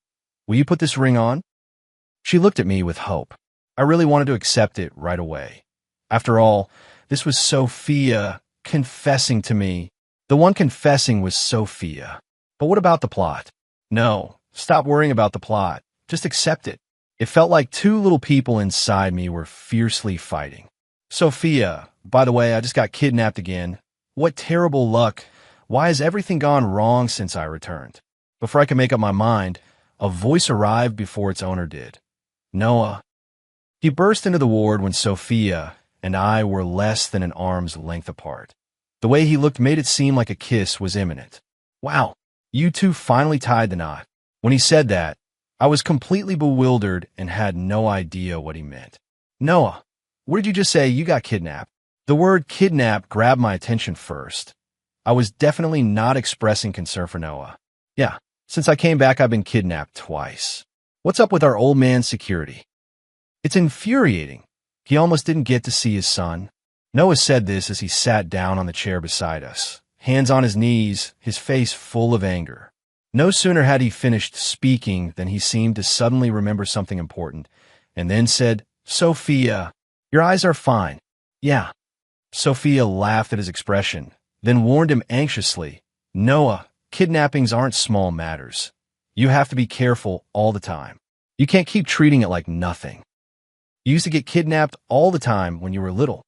will you put this ring on? She looked at me with hope. I really wanted to accept it right away. After all, this was Sophia confessing to me. The one confessing was Sophia. But what about the plot? No, stop worrying about the plot. Just accept it. It felt like two little people inside me were fiercely fighting. Sophia, by the way, I just got kidnapped again. What terrible luck. Why has everything gone wrong since I returned? Before I could make up my mind, a voice arrived before its owner did. Noah. He burst into the ward when Sophia and I were less than an arm's length apart. The way he looked made it seem like a kiss was imminent. Wow, you two finally tied the knot. When he said that, I was completely bewildered and had no idea what he meant. Noah, what did you just say? You got kidnapped? The word kidnap grabbed my attention first. I was definitely not expressing concern for Noah. Yeah, since I came back, I've been kidnapped twice. What's up with our old man's security? It's infuriating. He almost didn't get to see his son. Noah said this as he sat down on the chair beside us, hands on his knees, his face full of anger. No sooner had he finished speaking than he seemed to suddenly remember something important, and then said, Sophia, your eyes are fine. Yeah. Sophia laughed at his expression, then warned him anxiously, Noah, kidnappings aren't small matters. You have to be careful all the time. You can't keep treating it like nothing. You used to get kidnapped all the time when you were little.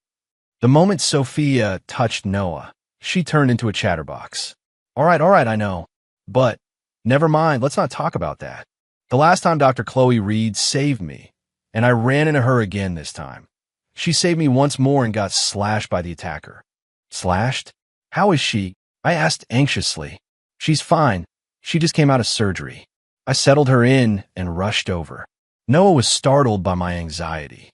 The moment Sophia touched Noah, she turned into a chatterbox. All right, I know. But, never mind, let's not talk about that. The last time Dr. Chloe Reed saved me, and I ran into her again this time. She saved me once more and got slashed by the attacker. Slashed? How is she? I asked anxiously. She's fine. She just came out of surgery. I settled her in and rushed over. Noah was startled by my anxiety.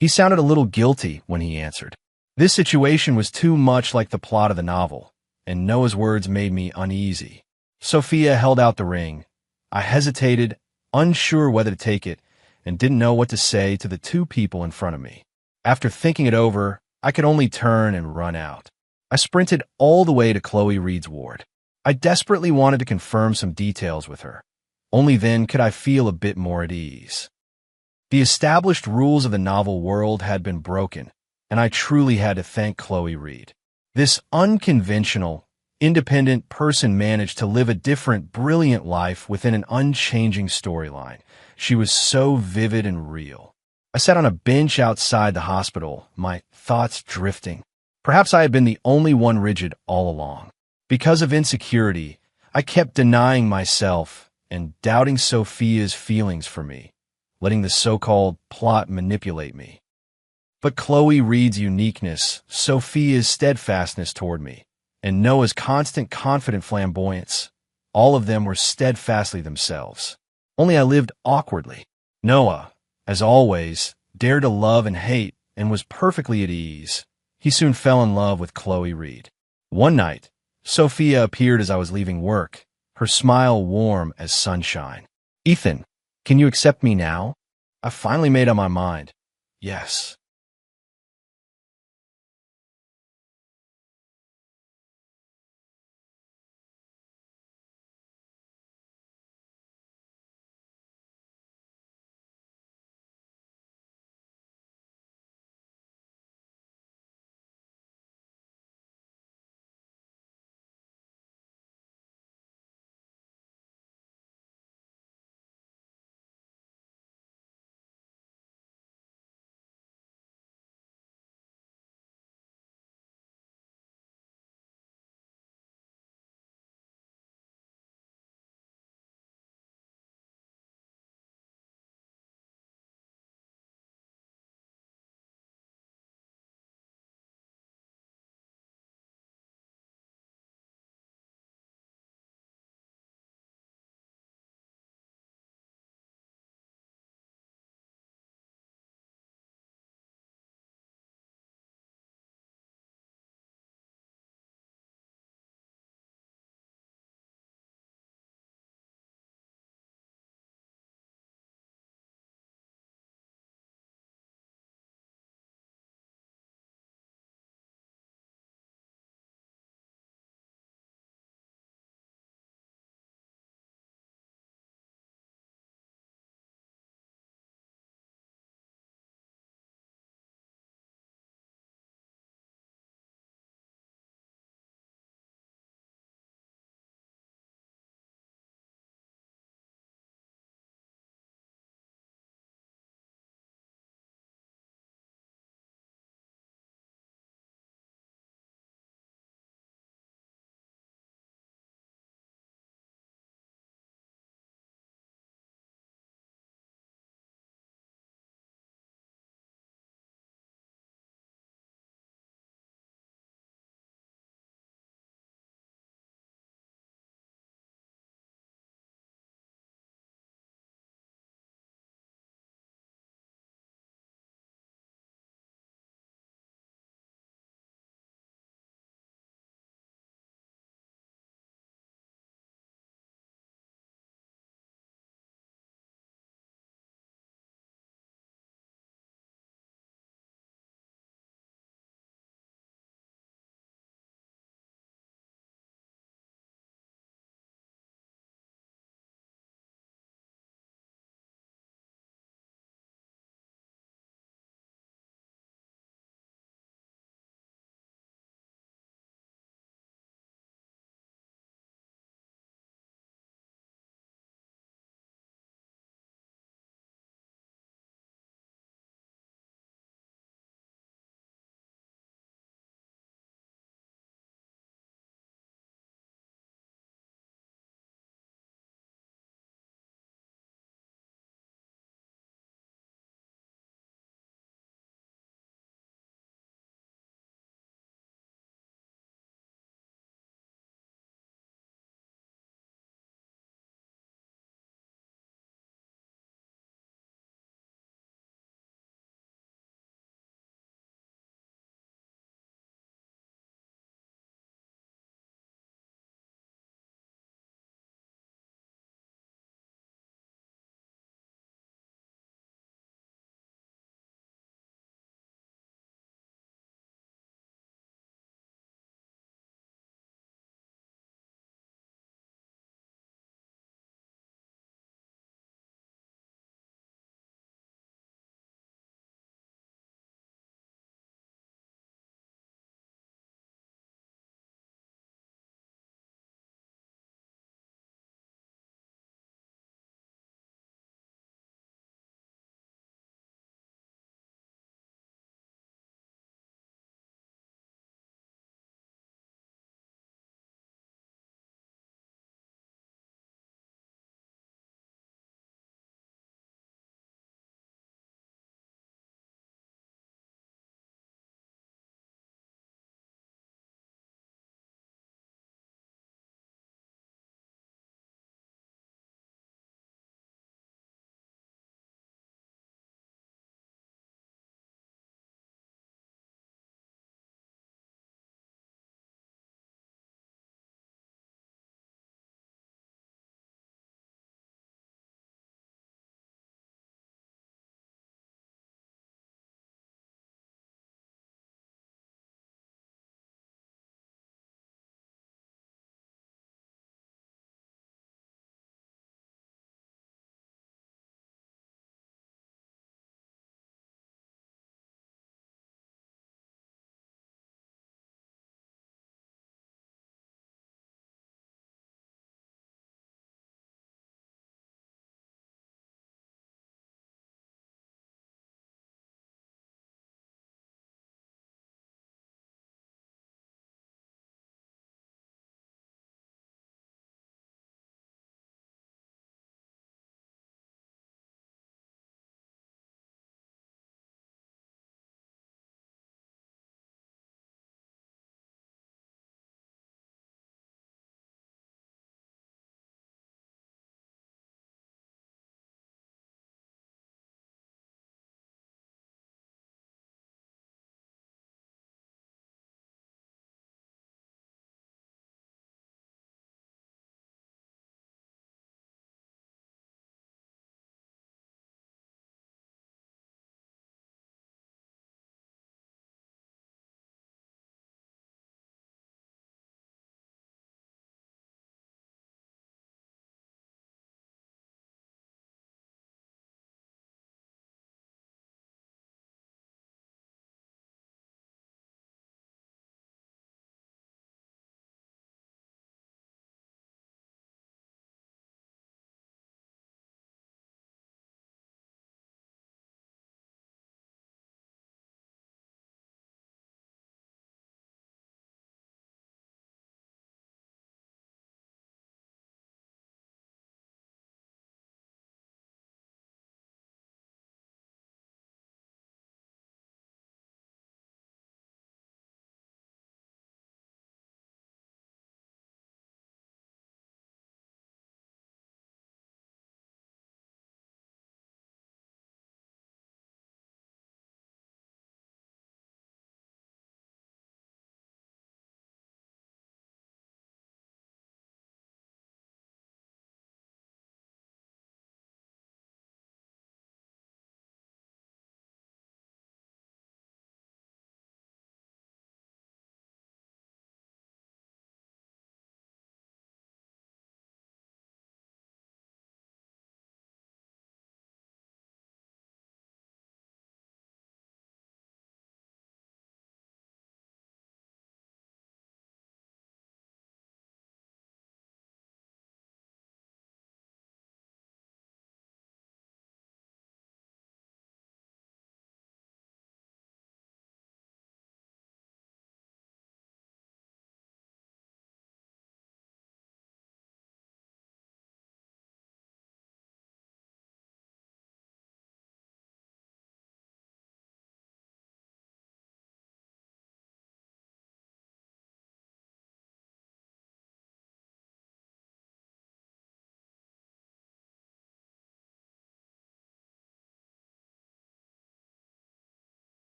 He sounded a little guilty when he answered. This situation was too much like the plot of the novel, and Noah's words made me uneasy. Sophia held out the ring. I hesitated, unsure whether to take it, and didn't know what to say to the two people in front of me. After thinking it over, I could only turn and run out. I sprinted all the way to Chloe Reed's ward. I desperately wanted to confirm some details with her. Only then could I feel a bit more at ease. The established rules of the novel world had been broken, and I truly had to thank Chloe Reed. This unconventional, independent person managed to live a different, brilliant life within an unchanging storyline. She was so vivid and real. I sat on a bench outside the hospital, my thoughts drifting. Perhaps I had been the only one rigid all along. Because of insecurity, I kept denying myself and doubting Sophia's feelings for me, letting the so-called plot manipulate me. But Chloe Reed's uniqueness, Sophia's steadfastness toward me, and Noah's constant confident flamboyance, all of them were steadfastly themselves. Only I lived awkwardly. Noah, as always, dared to love and hate and was perfectly at ease. He soon fell in love with Chloe Reed. One night, Sophia appeared as I was leaving work, her smile warm as sunshine. "Ethan, can you accept me now?" I finally made up my mind. Yes.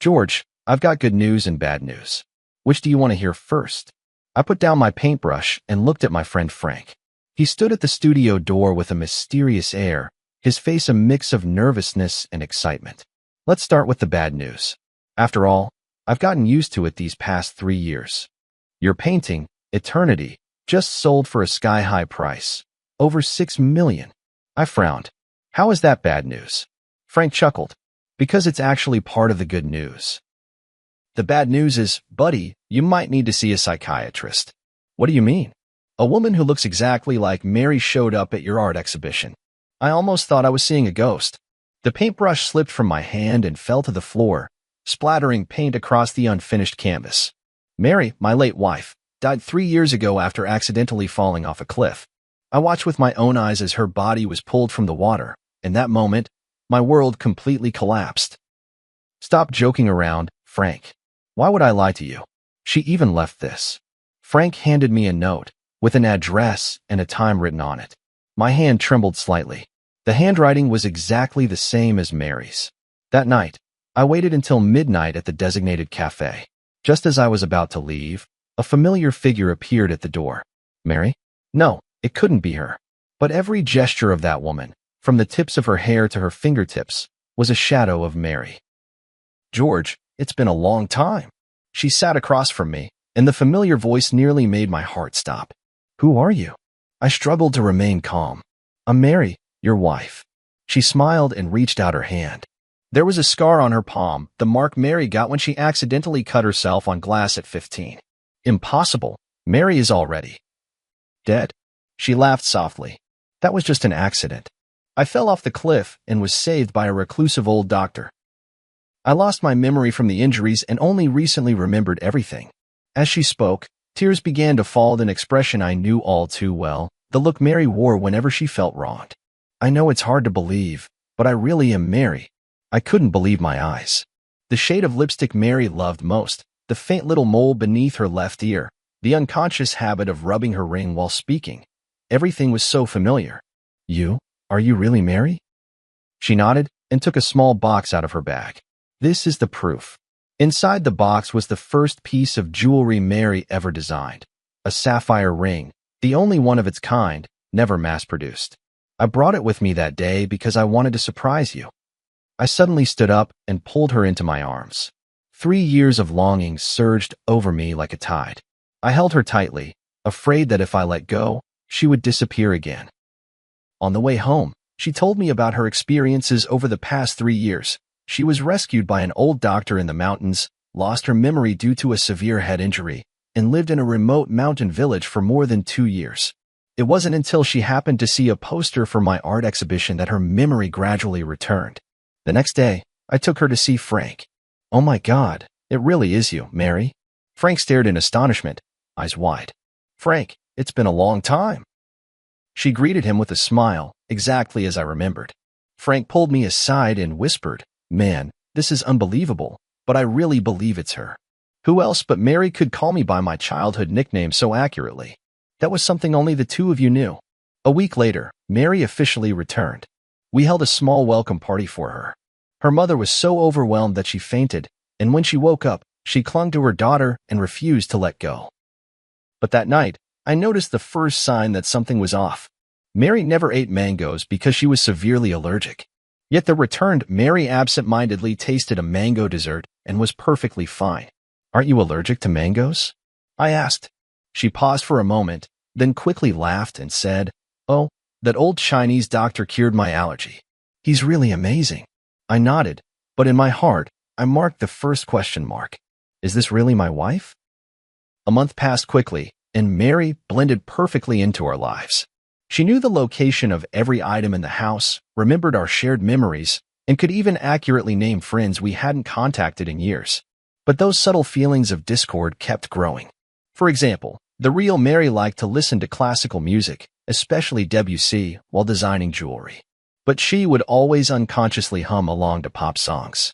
George, I've got good news and bad news. Which do you want to hear first? I put down my paintbrush and looked at my friend Frank. He stood at the studio door with a mysterious air, his face a mix of nervousness and excitement. Let's start with the bad news. After all, I've gotten used to it these past 3 years. Your painting, Eternity, just sold for a sky-high price. Over $6 million. I frowned. How is that bad news? Frank chuckled. Because it's actually part of the good news. The bad news is, buddy, you might need to see a psychiatrist. What do you mean? A woman who looks exactly like Mary showed up at your art exhibition. I almost thought I was seeing a ghost. The paintbrush slipped from my hand and fell to the floor, splattering paint across the unfinished canvas. Mary, my late wife, died 3 years ago after accidentally falling off a cliff. I watched with my own eyes as her body was pulled from the water. In that moment, my world completely collapsed. Stop joking around, Frank. Why would I lie to you? She even left this. Frank handed me a note, with an address and a time written on it. My hand trembled slightly. The handwriting was exactly the same as Mary's. That night, I waited until midnight at the designated cafe. Just as I was about to leave, a familiar figure appeared at the door. Mary? No, it couldn't be her. But every gesture of that woman, from the tips of her hair to her fingertips, was a shadow of Mary. George, it's been a long time. She sat across from me, and the familiar voice nearly made my heart stop. Who are you? I struggled to remain calm. I'm Mary, your wife. She smiled and reached out her hand. There was a scar on her palm, the mark Mary got when she accidentally cut herself on glass at 15. Impossible. Mary is already dead. She laughed softly. That was just an accident. I fell off the cliff and was saved by a reclusive old doctor. I lost my memory from the injuries and only recently remembered everything. As she spoke, tears began to fall with an expression I knew all too well, the look Mary wore whenever she felt wronged. I know it's hard to believe, but I really am Mary. I couldn't believe my eyes. The shade of lipstick Mary loved most, the faint little mole beneath her left ear, the unconscious habit of rubbing her ring while speaking. Everything was so familiar. Are you really Mary? She nodded and took a small box out of her bag. This is the proof. Inside the box was the first piece of jewelry Mary ever designed. A sapphire ring, the only one of its kind, never mass-produced. I brought it with me that day because I wanted to surprise you. I suddenly stood up and pulled her into my arms. 3 years of longing surged over me like a tide. I held her tightly, afraid that if I let go, she would disappear again. On the way home, she told me about her experiences over the past 3 years. She was rescued by an old doctor in the mountains, lost her memory due to a severe head injury, and lived in a remote mountain village for more than 2 years. It wasn't until she happened to see a poster for my art exhibition that her memory gradually returned. The next day, I took her to see Frank. Oh my God, it really is you, Mary. Frank stared in astonishment, eyes wide. Frank, it's been a long time. She greeted him with a smile, exactly as I remembered. Frank pulled me aside and whispered, Man, this is unbelievable, but I really believe it's her. Who else but Mary could call me by my childhood nickname so accurately? That was something only the two of you knew. A week later, Mary officially returned. We held a small welcome party for her. Her mother was so overwhelmed that she fainted, and when she woke up, she clung to her daughter and refused to let go. But that night, I noticed the first sign that something was off. Mary never ate mangoes because she was severely allergic. Yet the returned Mary absent-mindedly tasted a mango dessert and was perfectly fine. Aren't you allergic to mangoes? I asked. She paused for a moment, then quickly laughed and said, Oh, that old Chinese doctor cured my allergy. He's really amazing. I nodded, but in my heart, I marked the first question mark. Is this really my wife? A month passed quickly, and Mary blended perfectly into our lives. She knew the location of every item in the house, remembered our shared memories, and could even accurately name friends we hadn't contacted in years. But those subtle feelings of discord kept growing. For example, the real Mary liked to listen to classical music, especially Debussy, while designing jewelry. But she would always unconsciously hum along to pop songs.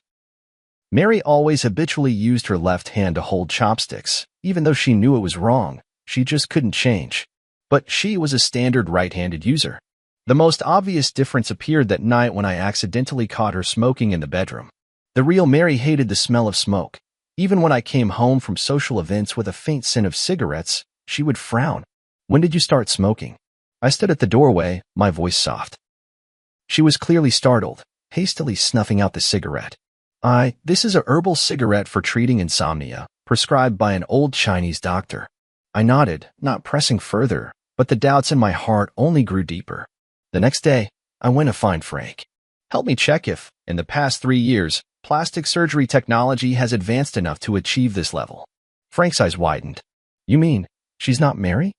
Mary always habitually used her left hand to hold chopsticks, even though she knew it was wrong. She just couldn't change. But she was a standard right-handed user. The most obvious difference appeared that night when I accidentally caught her smoking in the bedroom. The real Mary hated the smell of smoke. Even when I came home from social events with a faint scent of cigarettes, she would frown. When did you start smoking? I stood at the doorway, my voice soft. She was clearly startled, hastily snuffing out the cigarette. This is a herbal cigarette for treating insomnia, prescribed by an old Chinese doctor. I nodded, not pressing further, but the doubts in my heart only grew deeper. The next day, I went to find Frank. Help me check if, in the past 3 years, plastic surgery technology has advanced enough to achieve this level. Frank's eyes widened. You mean, she's not Mary?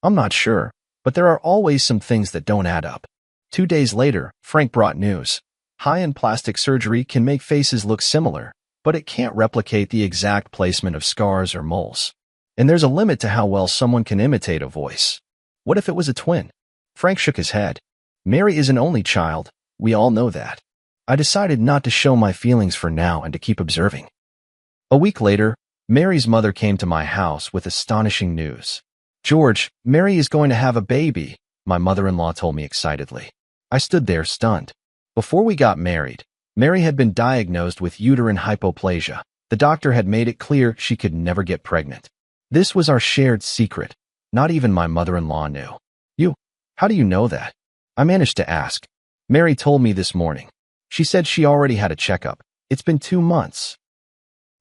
I'm not sure, but there are always some things that don't add up. 2 days later, Frank brought news. High-end plastic surgery can make faces look similar, but it can't replicate the exact placement of scars or moles. And there's a limit to how well someone can imitate a voice. What if it was a twin? Frank shook his head. Mary is an only child. We all know that. I decided not to show my feelings for now and to keep observing. A week later, Mary's mother came to my house with astonishing news. George, Mary is going to have a baby, my mother-in-law told me excitedly. I stood there stunned. Before we got married, Mary had been diagnosed with uterine hypoplasia. The doctor had made it clear she could never get pregnant. This was our shared secret. Not even my mother-in-law knew. How do you know that? I managed to ask. Mary told me this morning. She said she already had a checkup. It's been 2 months.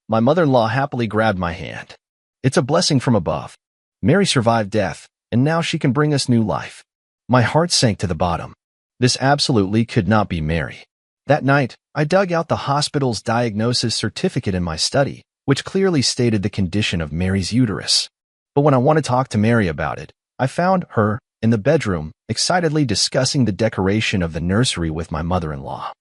My mother-in-law happily grabbed my hand. It's a blessing from above. Mary survived death, and now she can bring us new life. My heart sank to the bottom. This absolutely could not be Mary. That night, I dug out the hospital's diagnosis certificate in my study, which clearly stated the condition of Mary's uterus. But when I wanted to talk to Mary about it, I found her in the bedroom, excitedly discussing the decoration of the nursery with my mother-in-law.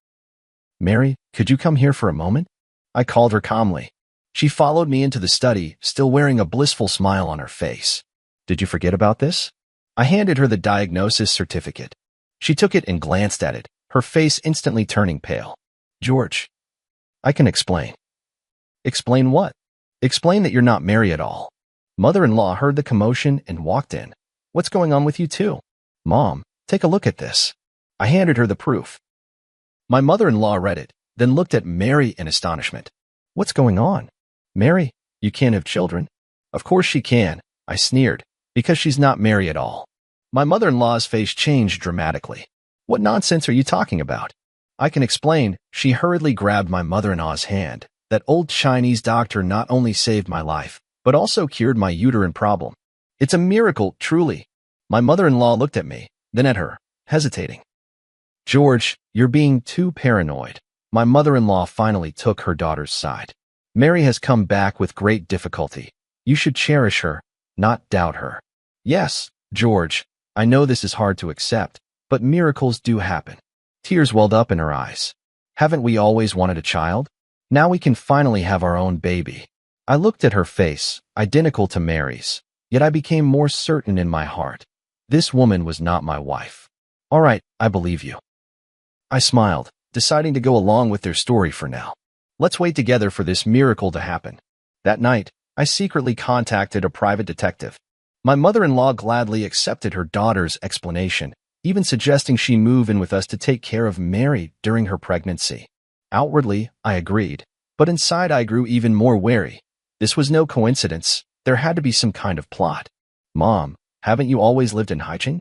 Mary, could you come here for a moment? I called her calmly. She followed me into the study, still wearing a blissful smile on her face. Did you forget about this? I handed her the diagnosis certificate. She took it and glanced at it, her face instantly turning pale. George, I can explain. Explain what? Explain that you're not Mary at all. Mother-in-law heard the commotion and walked in. What's going on with you two? Mom, take a look at this. I handed her the proof. My mother-in-law read it, then looked at Mary in astonishment. What's going on? Mary, you can't have children. Of course she can, I sneered, because she's not Mary at all. My mother-in-law's face changed dramatically. What nonsense are you talking about? I can explain. She hurriedly grabbed my mother-in-law's hand. That old Chinese doctor not only saved my life, but also cured my uterine problem. It's a miracle, truly. My mother-in-law looked at me, then at her, hesitating. George, you're being too paranoid. My mother-in-law finally took her daughter's side. Mary has come back with great difficulty. You should cherish her, not doubt her. Yes, George, I know this is hard to accept, but miracles do happen. Tears welled up in her eyes. Haven't we always wanted a child? Now we can finally have our own baby. I looked at her face, identical to Mary's. Yet I became more certain in my heart. This woman was not my wife. All right, I believe you. I smiled, deciding to go along with their story for now. Let's wait together for this miracle to happen. That night, I secretly contacted a private detective. My mother-in-law gladly accepted her daughter's explanation, even suggesting she move in with us to take care of Mary during her pregnancy. Outwardly, I agreed, but inside I grew even more wary. This was no coincidence. There had to be some kind of plot. Mom, haven't you always lived in Haicheng?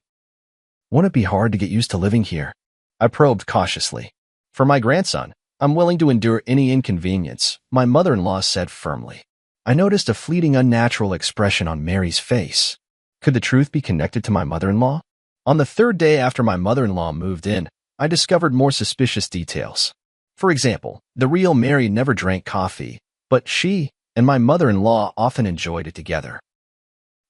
Won't it be hard to get used to living here? I probed cautiously. For my grandson, I'm willing to endure any inconvenience, my mother-in-law said firmly. I noticed a fleeting unnatural expression on Mary's face. Could the truth be connected to my mother-in-law? On the 3rd day after my mother-in-law moved in, I discovered more suspicious details. For example, the real Mary never drank coffee, but she and my mother-in-law often enjoyed it together.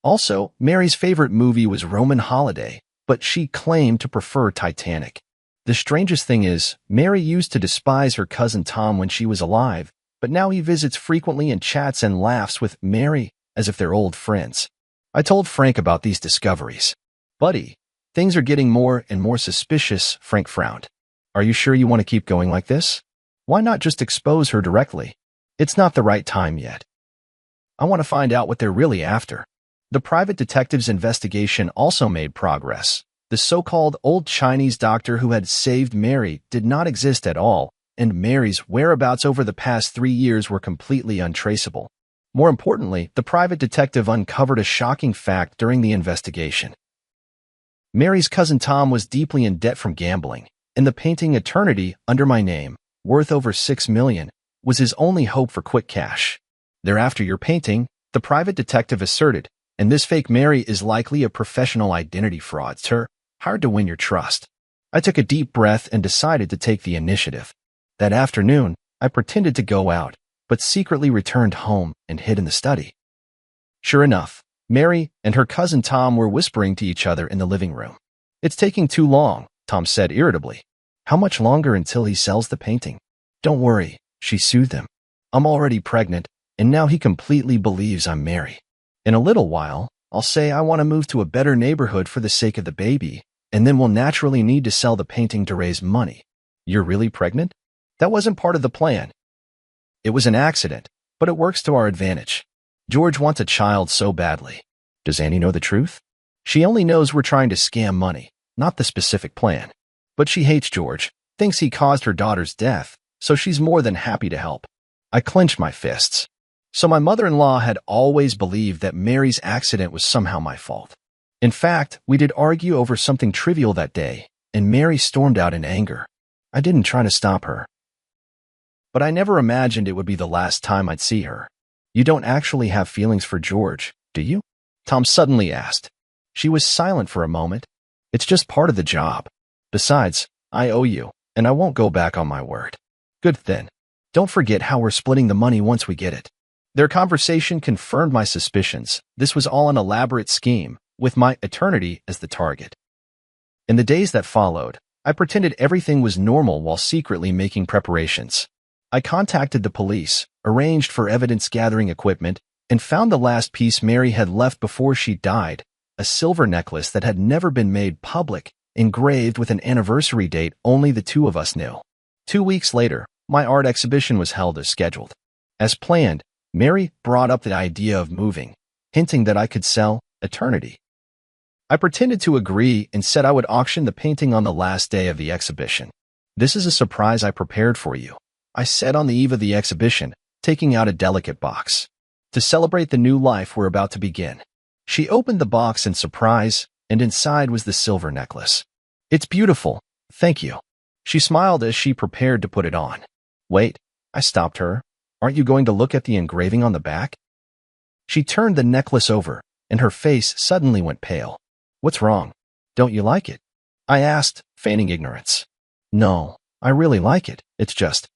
Also, Mary's favorite movie was Roman Holiday, but she claimed to prefer Titanic. The strangest thing is, Mary used to despise her cousin Tom when she was alive, but now he visits frequently and chats and laughs with Mary as if they're old friends. I told Frank about these discoveries. Buddy, things are getting more and more suspicious, Frank frowned. Are you sure you want to keep going like this? Why not just expose her directly? It's not the right time yet. I want to find out what they're really after. The private detective's investigation also made progress. The so-called old Chinese doctor who had saved Mary did not exist at all, and Mary's whereabouts over the past 3 years were completely untraceable. More importantly, the private detective uncovered a shocking fact during the investigation. Mary's cousin Tom was deeply in debt from gambling, and the painting Eternity under my name, worth over $6 million, was his only hope for quick cash. "They're after your painting," the private detective asserted, "and this fake Mary is likely a professional identity fraudster, hired to win your trust." I took a deep breath and decided to take the initiative. That afternoon, I pretended to go out, but secretly returned home and hid in the study. Sure enough, Mary and her cousin Tom were whispering to each other in the living room. "It's taking too long," Tom said irritably. "How much longer until he sells the painting?" "Don't worry," she soothed him. "I'm already pregnant, and now he completely believes I'm Mary. In a little while, I'll say I want to move to a better neighborhood for the sake of the baby, and then we'll naturally need to sell the painting to raise money." "You're really pregnant?" "That wasn't part of the plan. It was an accident, but it works to our advantage. George wants a child so badly." "Does Annie know the truth?" "She only knows we're trying to scam money, not the specific plan. But she hates George, thinks he caused her daughter's death, so she's more than happy to help." I clenched my fists. So my mother-in-law had always believed that Mary's accident was somehow my fault. In fact, we did argue over something trivial that day, and Mary stormed out in anger. I didn't try to stop her. But I never imagined it would be the last time I'd see her. "You don't actually have feelings for George, do you?" Tom suddenly asked. She was silent for a moment. "It's just part of the job. Besides, I owe you, and I won't go back on my word." "Good then. Don't forget how we're splitting the money once we get it." Their conversation confirmed my suspicions. This was all an elaborate scheme, with my eternity as the target. In the days that followed, I pretended everything was normal while secretly making preparations. I contacted the police, arranged for evidence-gathering equipment, and found the last piece Mary had left before she died, a silver necklace that had never been made public, engraved with an anniversary date only the two of us knew. 2 weeks later, my art exhibition was held as scheduled. As planned, Mary brought up the idea of moving, hinting that I could sell Eternity. I pretended to agree and said I would auction the painting on the last day of the exhibition. "This is a surprise I prepared for you," I said on the eve of the exhibition, taking out a delicate box. "To celebrate the new life we're about to begin." She opened the box in surprise, and inside was the silver necklace. "It's beautiful, thank you." She smiled as she prepared to put it on. "Wait," I stopped her. "Aren't you going to look at the engraving on the back?" She turned the necklace over, and her face suddenly went pale. "What's wrong? Don't you like it?" I asked, feigning ignorance. "No, I really like it. It's just,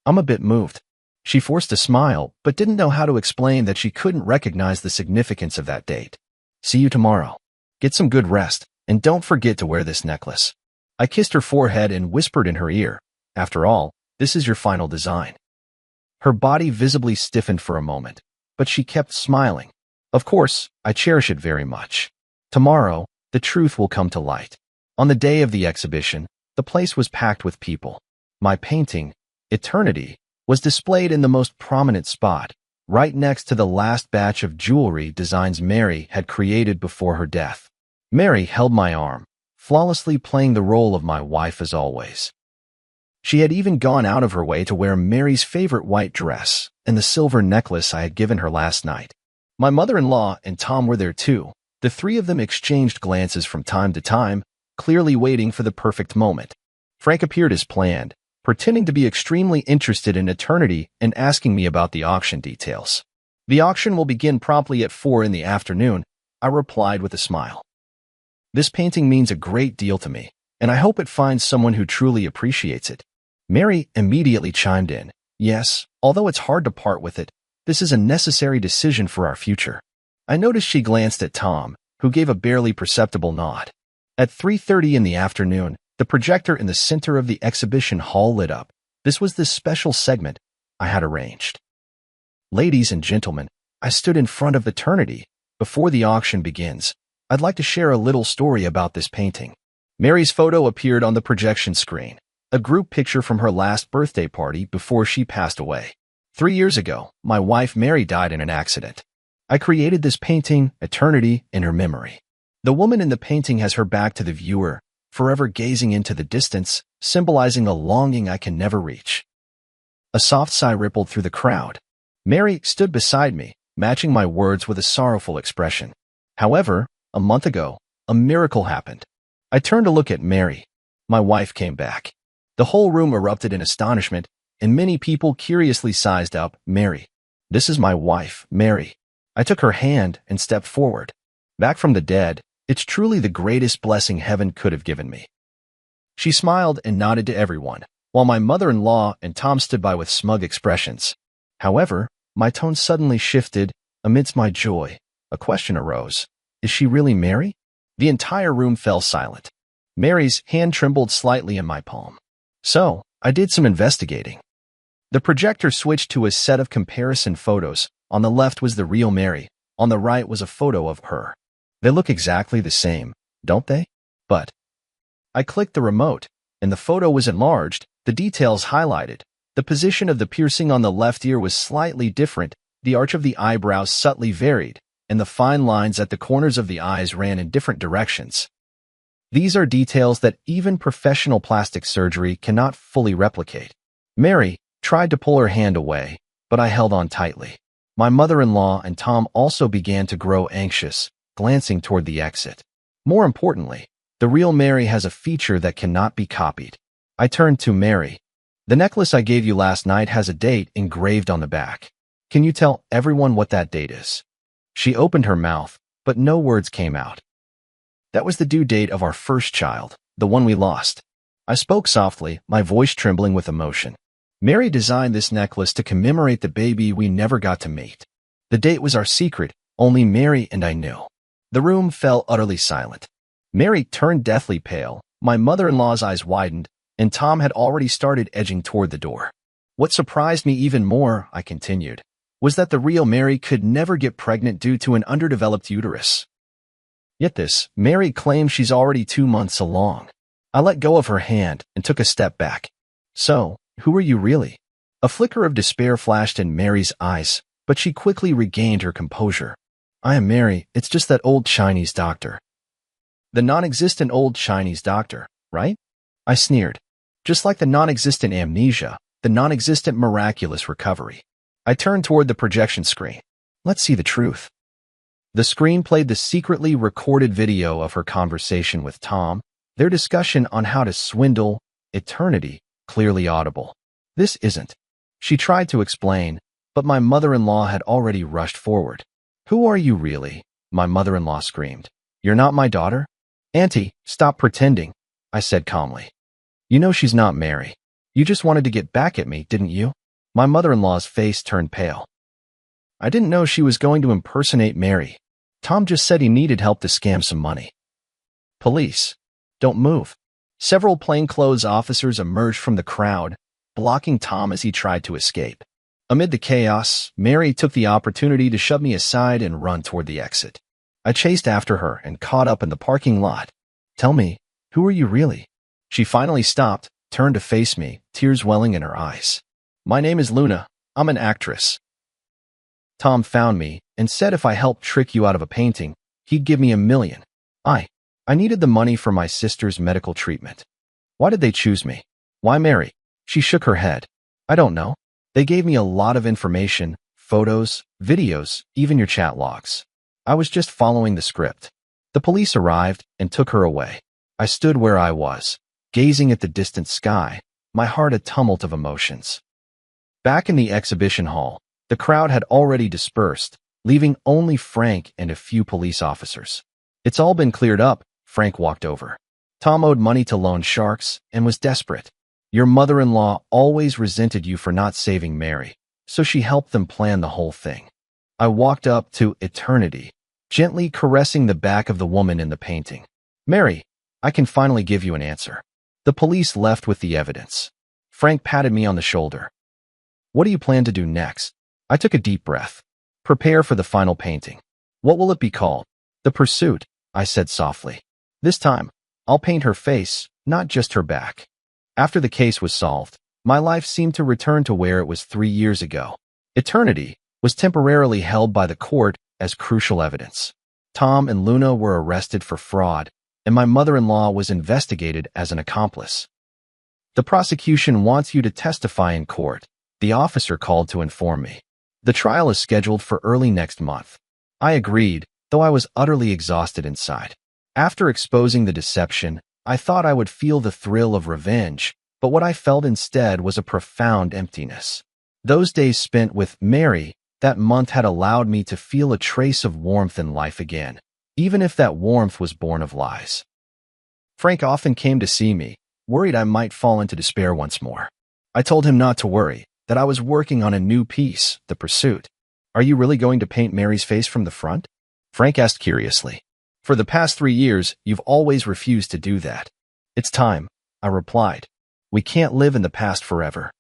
I'm a bit moved." She forced a smile, but didn't know how to explain that she couldn't recognize the significance of that date. "See you tomorrow. Get some good rest, and don't forget to wear this necklace." I kissed her forehead and whispered in her ear, "After all, this is your final design." Her body visibly stiffened for a moment, but she kept smiling. "Of course, I cherish it very much. Tomorrow, the truth will come to light." On the day of the exhibition, the place was packed with people. My painting, Eternity, was displayed in the most prominent spot, right next to the last batch of jewelry designs Mary had created before her death. Mary held my arm, flawlessly playing the role of my wife as always. She had even gone out of her way to wear Mary's favorite white dress and the silver necklace I had given her last night. My mother-in-law and Tom were there too. The three of them exchanged glances from time to time, clearly waiting for the perfect moment. Frank appeared as planned, pretending to be extremely interested in Eternity and asking me about the auction details. "The auction will begin promptly at 4 in the afternoon, I replied with a smile. "This painting means a great deal to me, and I hope it finds someone who truly appreciates it." Mary immediately chimed in. "Yes, although it's hard to part with it, this is a necessary decision for our future." I noticed she glanced at Tom, who gave a barely perceptible nod. At 3:30 in the afternoon, the projector in the center of the exhibition hall lit up. This was the special segment I had arranged. "Ladies and gentlemen, I stood in front of Eternity. Before the auction begins, I'd like to share a little story about this painting." Mary's photo appeared on the projection screen, a group picture from her last birthday party before she passed away. 3 years ago, my wife Mary died in an accident. I created this painting, Eternity, in her memory. The woman in the painting has her back to the viewer, forever gazing into the distance, symbolizing a longing I can never reach. A soft sigh rippled through the crowd. Mary stood beside me, matching my words with a sorrowful expression. However, a month ago, a miracle happened. I turned to look at Mary. My wife came back. The whole room erupted in astonishment, and many people curiously sized up, "Mary. This is my wife, Mary." I took her hand and stepped forward. Back from the dead, it's truly the greatest blessing heaven could have given me. She smiled and nodded to everyone, while my mother-in-law and Tom stood by with smug expressions. However, my tone suddenly shifted. Amidst my joy, a question arose. Is she really Mary? The entire room fell silent. Mary's hand trembled slightly in my palm. So, I did some investigating. The projector switched to a set of comparison photos. On the left was the real Mary. On the right was a photo of her. They look exactly the same, don't they? But I clicked the remote, and the photo was enlarged, the details highlighted. The position of the piercing on the left ear was slightly different, the arch of the eyebrows subtly varied, and the fine lines at the corners of the eyes ran in different directions. These are details that even professional plastic surgery cannot fully replicate. Mary tried to pull her hand away, but I held on tightly. My mother-in-law and Tom also began to grow anxious, glancing toward the exit. More importantly, the real Mary has a feature that cannot be copied. I turned to Mary. The necklace I gave you last night has a date engraved on the back. Can you tell everyone what that date is? She opened her mouth, but no words came out. That was the due date of our first child, the one we lost. I spoke softly, my voice trembling with emotion. Mary designed this necklace to commemorate the baby we never got to meet. The date was our secret, only Mary and I knew. The room fell utterly silent. Mary turned deathly pale, my mother-in-law's eyes widened, and Tom had already started edging toward the door. What surprised me even more, I continued, was that the real Mary could never get pregnant due to an underdeveloped uterus. Yet this, Mary claims she's already 2 months along. I let go of her hand and took a step back. So, who are you really? A flicker of despair flashed in Mary's eyes, but she quickly regained her composure. I am Mary, it's just that old Chinese doctor. The non-existent old Chinese doctor, right? I sneered. Just like the non-existent amnesia, the non-existent miraculous recovery. I turned toward the projection screen. Let's see the truth. The screen played the secretly recorded video of her conversation with Tom, their discussion on how to swindle eternity, clearly audible. This isn't. She tried to explain, but my mother-in-law had already rushed forward. Who are you really? My mother-in-law screamed. You're not my daughter? Auntie, stop pretending, I said calmly. You know she's not Mary. You just wanted to get back at me, didn't you? My mother-in-law's face turned pale. I didn't know she was going to impersonate Mary. Tom just said he needed help to scam some money. Police. Don't move. Several plainclothes officers emerged from the crowd, blocking Tom as he tried to escape. Amid the chaos, Mary took the opportunity to shove me aside and run toward the exit. I chased after her and caught up in the parking lot. Tell me, who are you really? She finally stopped, turned to face me, tears welling in her eyes. My name is Luna. I'm an actress. Tom found me and said if I helped trick you out of a painting, he'd give me $1 million. I needed the money for my sister's medical treatment. Why did they choose me? Why Mary? She shook her head. I don't know. They gave me a lot of information, photos, videos, even your chat logs. I was just following the script. The police arrived and took her away. I stood where I was, gazing at the distant sky, my heart a tumult of emotions. Back in the exhibition hall, the crowd had already dispersed, leaving only Frank and a few police officers. It's all been cleared up, Frank walked over. Tom owed money to loan sharks and was desperate. Your mother-in-law always resented you for not saving Mary, so she helped them plan the whole thing. I walked up to eternity, gently caressing the back of the woman in the painting. Mary, I can finally give you an answer. The police left with the evidence. Frank patted me on the shoulder. What do you plan to do next? I took a deep breath. Prepare for the final painting. What will it be called? The Pursuit, I said softly. This time, I'll paint her face, not just her back. After the case was solved, my life seemed to return to where it was 3 years ago. Eternity was temporarily held by the court as crucial evidence. Tom and Luna were arrested for fraud, and my mother-in-law was investigated as an accomplice. The prosecution wants you to testify in court, the officer called to inform me. The trial is scheduled for early next month. I agreed, though I was utterly exhausted inside. After exposing the deception, I thought I would feel the thrill of revenge, but what I felt instead was a profound emptiness. Those days spent with Mary that month had allowed me to feel a trace of warmth in life again, even if that warmth was born of lies. Frank often came to see me, worried I might fall into despair once more. I told him not to worry, that I was working on a new piece, The Pursuit. Are you really going to paint Mary's face from the front? Frank asked curiously. For the past 3 years, you've always refused to do that. It's time, I replied. We can't live in the past forever.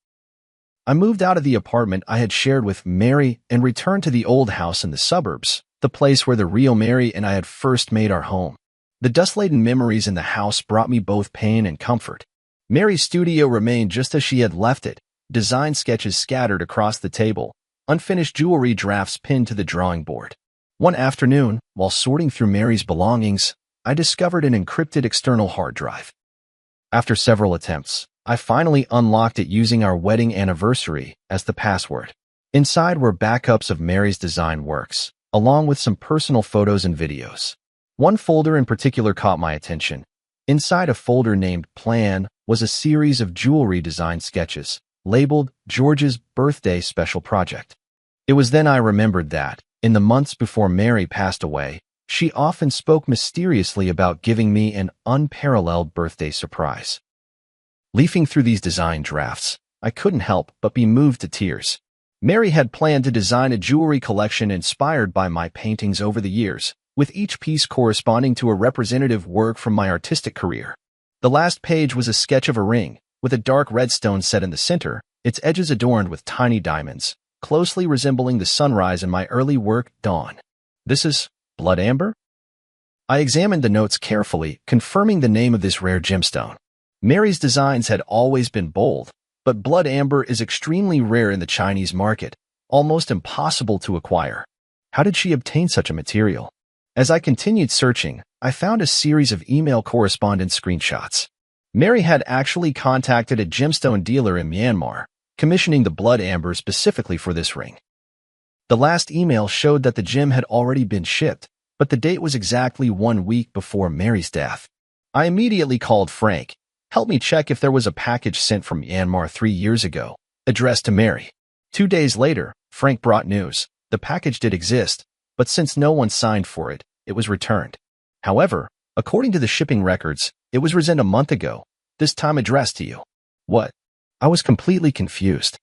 I moved out of the apartment I had shared with Mary and returned to the old house in the suburbs, the place where the real Mary and I had first made our home. The dust-laden memories in the house brought me both pain and comfort. Mary's studio remained just as she had left it, design sketches scattered across the table, unfinished jewelry drafts pinned to the drawing board. One afternoon, while sorting through Mary's belongings, I discovered an encrypted external hard drive. After several attempts, I finally unlocked it using our wedding anniversary as the password. Inside were backups of Mary's design works, along with some personal photos and videos. One folder in particular caught my attention. Inside a folder named Plan was a series of jewelry design sketches, labeled George's Birthday Special Project. It was then I remembered that, in the months before Mary passed away, she often spoke mysteriously about giving me an unparalleled birthday surprise. Leafing through these design drafts, I couldn't help but be moved to tears. Mary had planned to design a jewelry collection inspired by my paintings over the years, with each piece corresponding to a representative work from my artistic career. The last page was a sketch of a ring, with a dark red stone set in the center, its edges adorned with tiny diamonds, closely resembling the sunrise in my early work, Dawn. This is blood amber? I examined the notes carefully, confirming the name of this rare gemstone. Mary's designs had always been bold, but blood amber is extremely rare in the Chinese market, almost impossible to acquire. How did she obtain such a material? As I continued searching, I found a series of email correspondence screenshots. Mary had actually contacted a gemstone dealer in Myanmar, commissioning the blood amber specifically for this ring. The last email showed that the gem had already been shipped, but the date was exactly 1 week before Mary's death. I immediately called Frank. Help me check if there was a package sent from Myanmar 3 years ago, addressed to Mary. 2 days later, Frank brought news. The package did exist, but since no one signed for it, it was returned. However, according to the shipping records, it was resent a month ago, this time addressed to you. What? I was completely confused.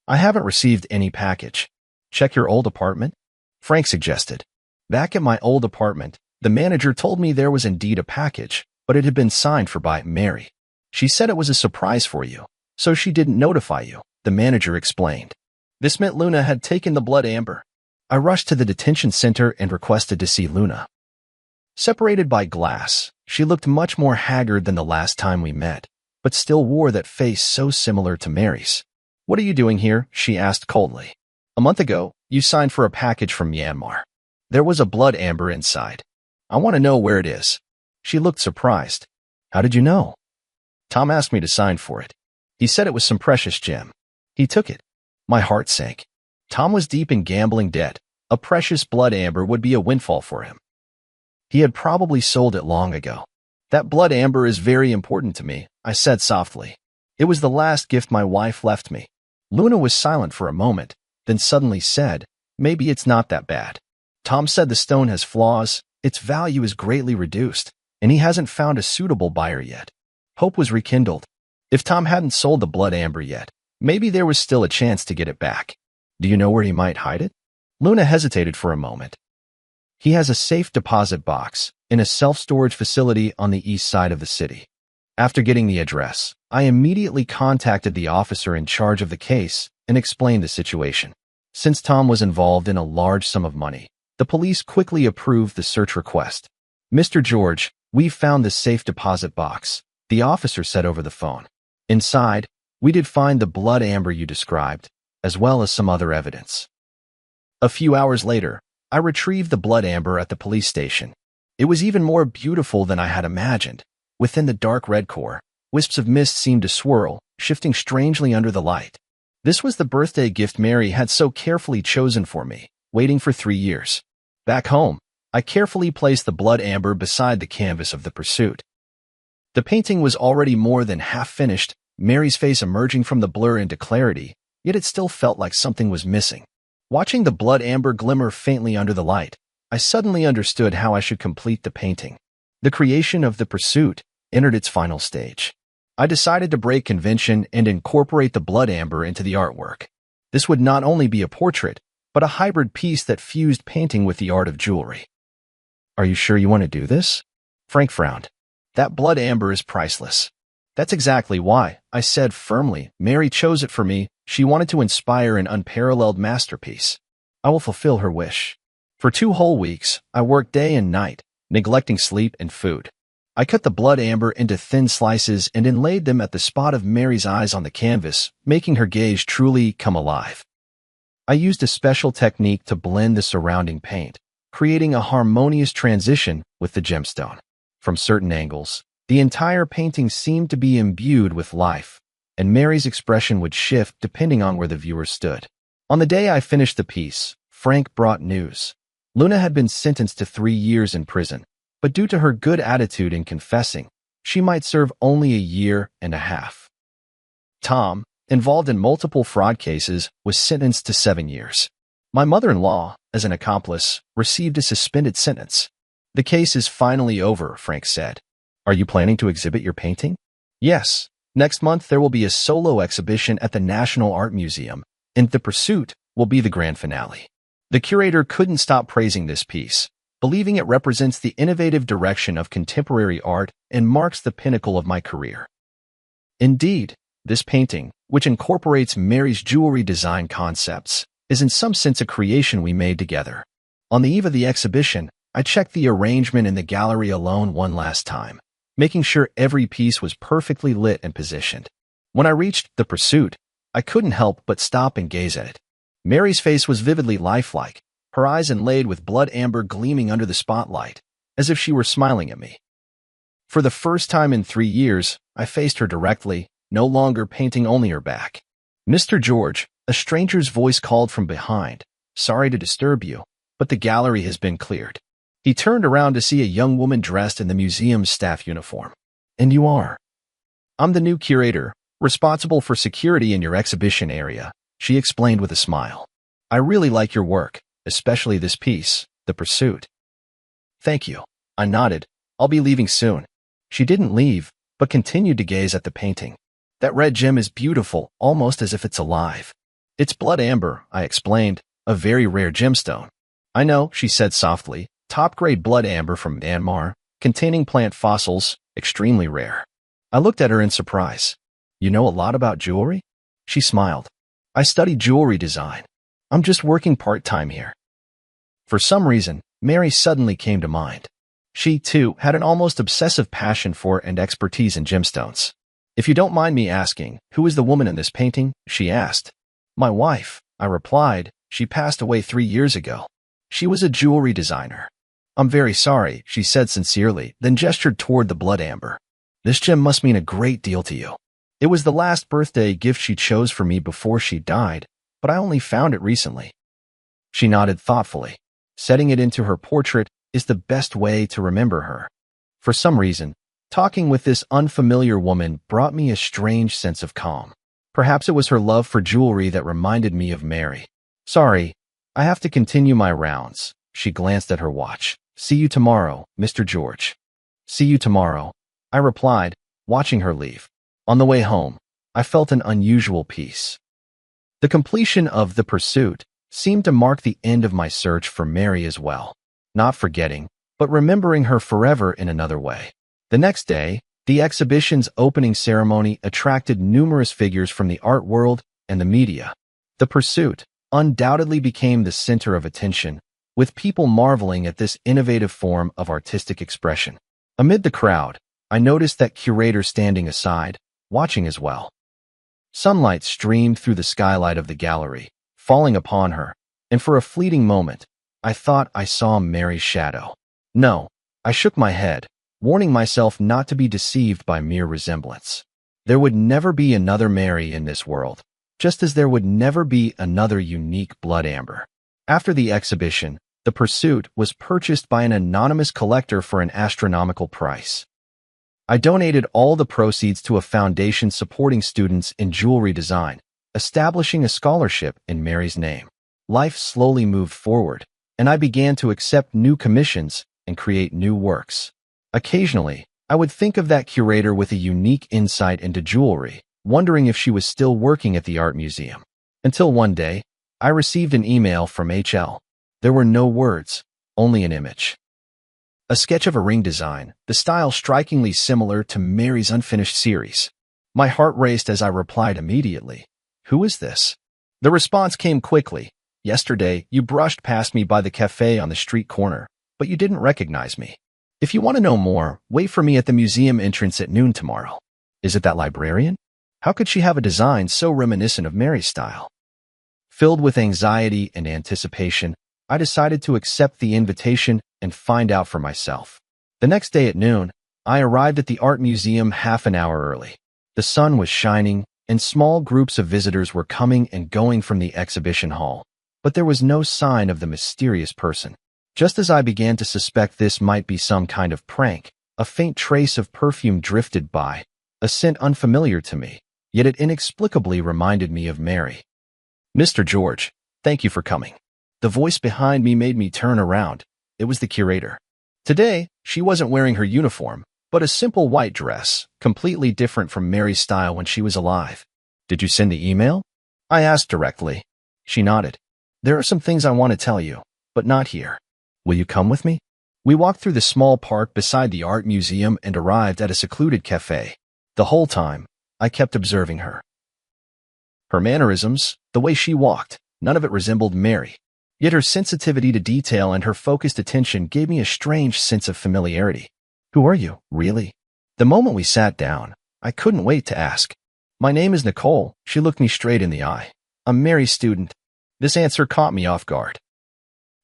I haven't received any package. Check your old apartment? Frank suggested. Back at my old apartment, the manager told me there was indeed a package, but it had been signed for by Mary. She said it was a surprise for you, so she didn't notify you, the manager explained. This meant Luna had taken the blood amber. I rushed to the detention center and requested to see Luna. Separated by glass, she looked much more haggard than the last time we met, but still wore that face so similar to Mary's. What are you doing here? She asked coldly. A month ago, you signed for a package from Myanmar. There was a blood amber inside. I want to know where it is. She looked surprised. How did you know? Tom asked me to sign for it. He said it was some precious gem. He took it. My heart sank. Tom was deep in gambling debt. A precious blood amber would be a windfall for him. He had probably sold it long ago. That blood amber is very important to me, I said softly. It was the last gift my wife left me. Luna was silent for a moment, then suddenly said, maybe it's not that bad. Tom said the stone has flaws, its value is greatly reduced, and he hasn't found a suitable buyer yet. Hope was rekindled. If Tom hadn't sold the blood amber yet, maybe there was still a chance to get it back. Do you know where he might hide it? Luna hesitated for a moment. He has a safe deposit box in a self-storage facility on the east side of the city. After getting the address, I immediately contacted the officer in charge of the case and explained the situation. Since Tom was involved in a large sum of money, the police quickly approved the search request. Mr. George, we've found the safe deposit box, the officer said over the phone. Inside, we did find the blood amber you described, as well as some other evidence. A few hours later, I retrieved the blood amber at the police station. It was even more beautiful than I had imagined. Within the dark red core, wisps of mist seemed to swirl, shifting strangely under the light. This was the birthday gift Mary had so carefully chosen for me, waiting for 3 years. Back home, I carefully placed the blood amber beside the canvas of the pursuit. The painting was already more than half finished, Mary's face emerging from the blur into clarity, yet it still felt like something was missing. Watching the blood amber glimmer faintly under the light, I suddenly understood how I should complete the painting. The creation of the pursuit entered its final stage. I decided to break convention and incorporate the blood amber into the artwork. This would not only be a portrait, but a hybrid piece that fused painting with the art of jewelry. Are you sure you want to do this? Frank frowned. That blood amber is priceless. That's exactly why, I said firmly. Mary chose it for me. She wanted to inspire an unparalleled masterpiece. I will fulfill her wish. For 2 whole weeks, I worked day and night, neglecting sleep and food. I cut the blood amber into thin slices and inlaid them at the spot of Mary's eyes on the canvas, making her gaze truly come alive. I used a special technique to blend the surrounding paint, creating a harmonious transition with the gemstone. From certain angles, the entire painting seemed to be imbued with life, and Mary's expression would shift depending on where the viewer stood. On the day I finished the piece, Frank brought news. Luna had been sentenced to 3 years in prison, but due to her good attitude in confessing, she might serve only 1.5 years. Tom, involved in multiple fraud cases, was sentenced to 7 years. My mother-in-law, as an accomplice, received a suspended sentence. The case is finally over, Frank said. Are you planning to exhibit your painting? Yes. Next month there will be a solo exhibition at the National Art Museum, and The Pursuit will be the grand finale. The curator couldn't stop praising this piece, believing it represents the innovative direction of contemporary art and marks the pinnacle of my career. Indeed, this painting, which incorporates Mary's jewelry design concepts, is in some sense a creation we made together. On the eve of the exhibition, I checked the arrangement in the gallery alone one last time, making sure every piece was perfectly lit and positioned. When I reached The Pursuit, I couldn't help but stop and gaze at it. Mary's face was vividly lifelike, her eyes inlaid with blood amber gleaming under the spotlight, as if she were smiling at me. For the first time in 3 years, I faced her directly, no longer painting only her back. Mr. George, a stranger's voice called from behind. Sorry to disturb you, but the gallery has been cleared. He turned around to see a young woman dressed in the museum's staff uniform. And you are? I'm the new curator, responsible for security in your exhibition area, she explained with a smile. I really like your work, especially this piece, The Pursuit. Thank you. I nodded. I'll be leaving soon. She didn't leave, but continued to gaze at the painting. That red gem is beautiful, almost as if it's alive. It's blood amber, I explained, a very rare gemstone. I know, she said softly, top-grade blood amber from Myanmar, containing plant fossils, extremely rare. I looked at her in surprise. You know a lot about jewelry? She smiled. I study jewelry design. I'm just working part-time here. For some reason, Mary suddenly came to mind. She, too, had an almost obsessive passion for and expertise in gemstones. If you don't mind me asking, who is the woman in this painting? She asked. My wife, I replied. She passed away 3 years ago. She was a jewelry designer. I'm very sorry, she said sincerely, then gestured toward the blood amber. This gem must mean a great deal to you. It was the last birthday gift she chose for me before she died, but I only found it recently. She nodded thoughtfully. Setting it into her portrait is the best way to remember her. For some reason, talking with this unfamiliar woman brought me a strange sense of calm. Perhaps it was her love for jewelry that reminded me of Mary. Sorry, I have to continue my rounds. She glanced at her watch. See you tomorrow, Mr. George. See you tomorrow, I replied, watching her leave. On the way home, I felt an unusual peace. The completion of The Pursuit seemed to mark the end of my search for Mary as well. Not forgetting, but remembering her forever in another way. The next day, the exhibition's opening ceremony attracted numerous figures from the art world and the media. The Pursuit undoubtedly became the center of attention, with people marveling at this innovative form of artistic expression. Amid the crowd, I noticed that curator standing aside, watching as well. Sunlight streamed through the skylight of the gallery, falling upon her, and for a fleeting moment, I thought I saw Mary's shadow. No, I shook my head, warning myself not to be deceived by mere resemblance. There would never be another Mary in this world, just as there would never be another unique blood amber. After the exhibition, the pursuit was purchased by an anonymous collector for an astronomical price. I donated all the proceeds to a foundation supporting students in jewelry design, establishing a scholarship in Mary's name. Life slowly moved forward, and I began to accept new commissions and create new works. Occasionally, I would think of that curator with a unique insight into jewelry, wondering if she was still working at the art museum. Until one day, I received an email from HL. There were no words, only an image. A sketch of a ring design, the style strikingly similar to Mary's unfinished series. My heart raced as I replied immediately. Who is this? The response came quickly. Yesterday, you brushed past me by the cafe on the street corner, but you didn't recognize me. If you want to know more, wait for me at the museum entrance at noon tomorrow. Is it that librarian? How could she have a design so reminiscent of Mary's style? Filled with anxiety and anticipation, I decided to accept the invitation and find out for myself. The next day at noon, I arrived at the art museum half an hour early. The sun was shining, and small groups of visitors were coming and going from the exhibition hall. But there was no sign of the mysterious person. Just as I began to suspect this might be some kind of prank, a faint trace of perfume drifted by, a scent unfamiliar to me, yet it inexplicably reminded me of Mary. Mr. George, thank you for coming. The voice behind me made me turn around. It was the curator. Today, she wasn't wearing her uniform, but a simple white dress, completely different from Mary's style when she was alive. Did you send the email? I asked directly. She nodded. There are some things I want to tell you, but not here. Will you come with me? We walked through the small park beside the art museum and arrived at a secluded cafe. The whole time, I kept observing her. Her mannerisms, the way she walked, none of it resembled Mary. Yet her sensitivity to detail and her focused attention gave me a strange sense of familiarity. Who are you, really? The moment we sat down, I couldn't wait to ask. My name is Nicole. She looked me straight in the eye. I'm Mary's student. This answer caught me off guard.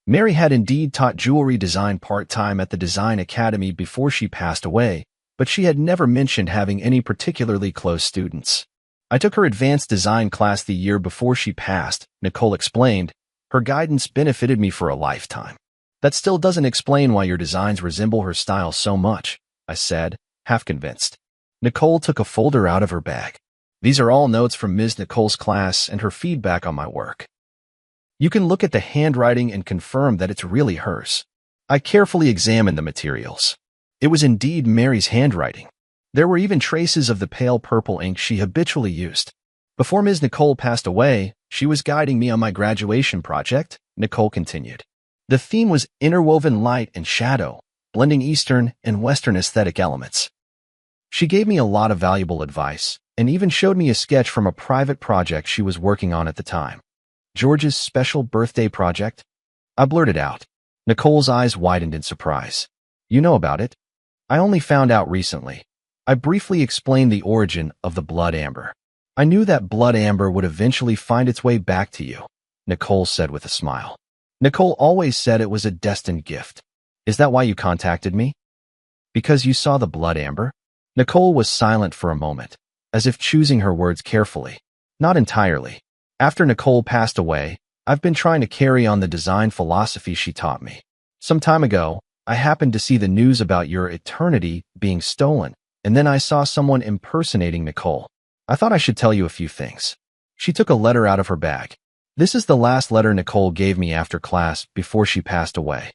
Mary had indeed taught jewelry design part-time at the Design Academy before she passed away, but she had never mentioned having any particularly close students. I took her advanced design class the year before she passed, Nicole explained. Her guidance benefited me for a lifetime. That still doesn't explain why your designs resemble her style so much, I said, half convinced. Nicole took a folder out of her bag. These are all notes from Ms. Nicole's class and her feedback on my work. You can look at the handwriting and confirm that it's really hers. I carefully examined the materials. It was indeed Mary's handwriting. There were even traces of the pale purple ink she habitually used. Before Ms. Nicole passed away, she was guiding me on my graduation project, Nicole continued. The theme was interwoven light and shadow, blending Eastern and Western aesthetic elements. She gave me a lot of valuable advice, and even showed me a sketch from a private project she was working on at the time. George's special birthday project? I blurted out. Nicole's eyes widened in surprise. You know about it? I only found out recently. I briefly explained the origin of the blood amber. I knew that blood amber would eventually find its way back to you, Nicole said with a smile. Nicole always said it was a destined gift. Is that why you contacted me? Because you saw the blood amber? Nicole was silent for a moment, as if choosing her words carefully. Not entirely. After Nicole passed away, I've been trying to carry on the design philosophy she taught me. Some time ago, I happened to see the news about your eternity being stolen, and then I saw someone impersonating Nicole. I thought I should tell you a few things. She took a letter out of her bag. This is the last letter Nicole gave me after class before she passed away.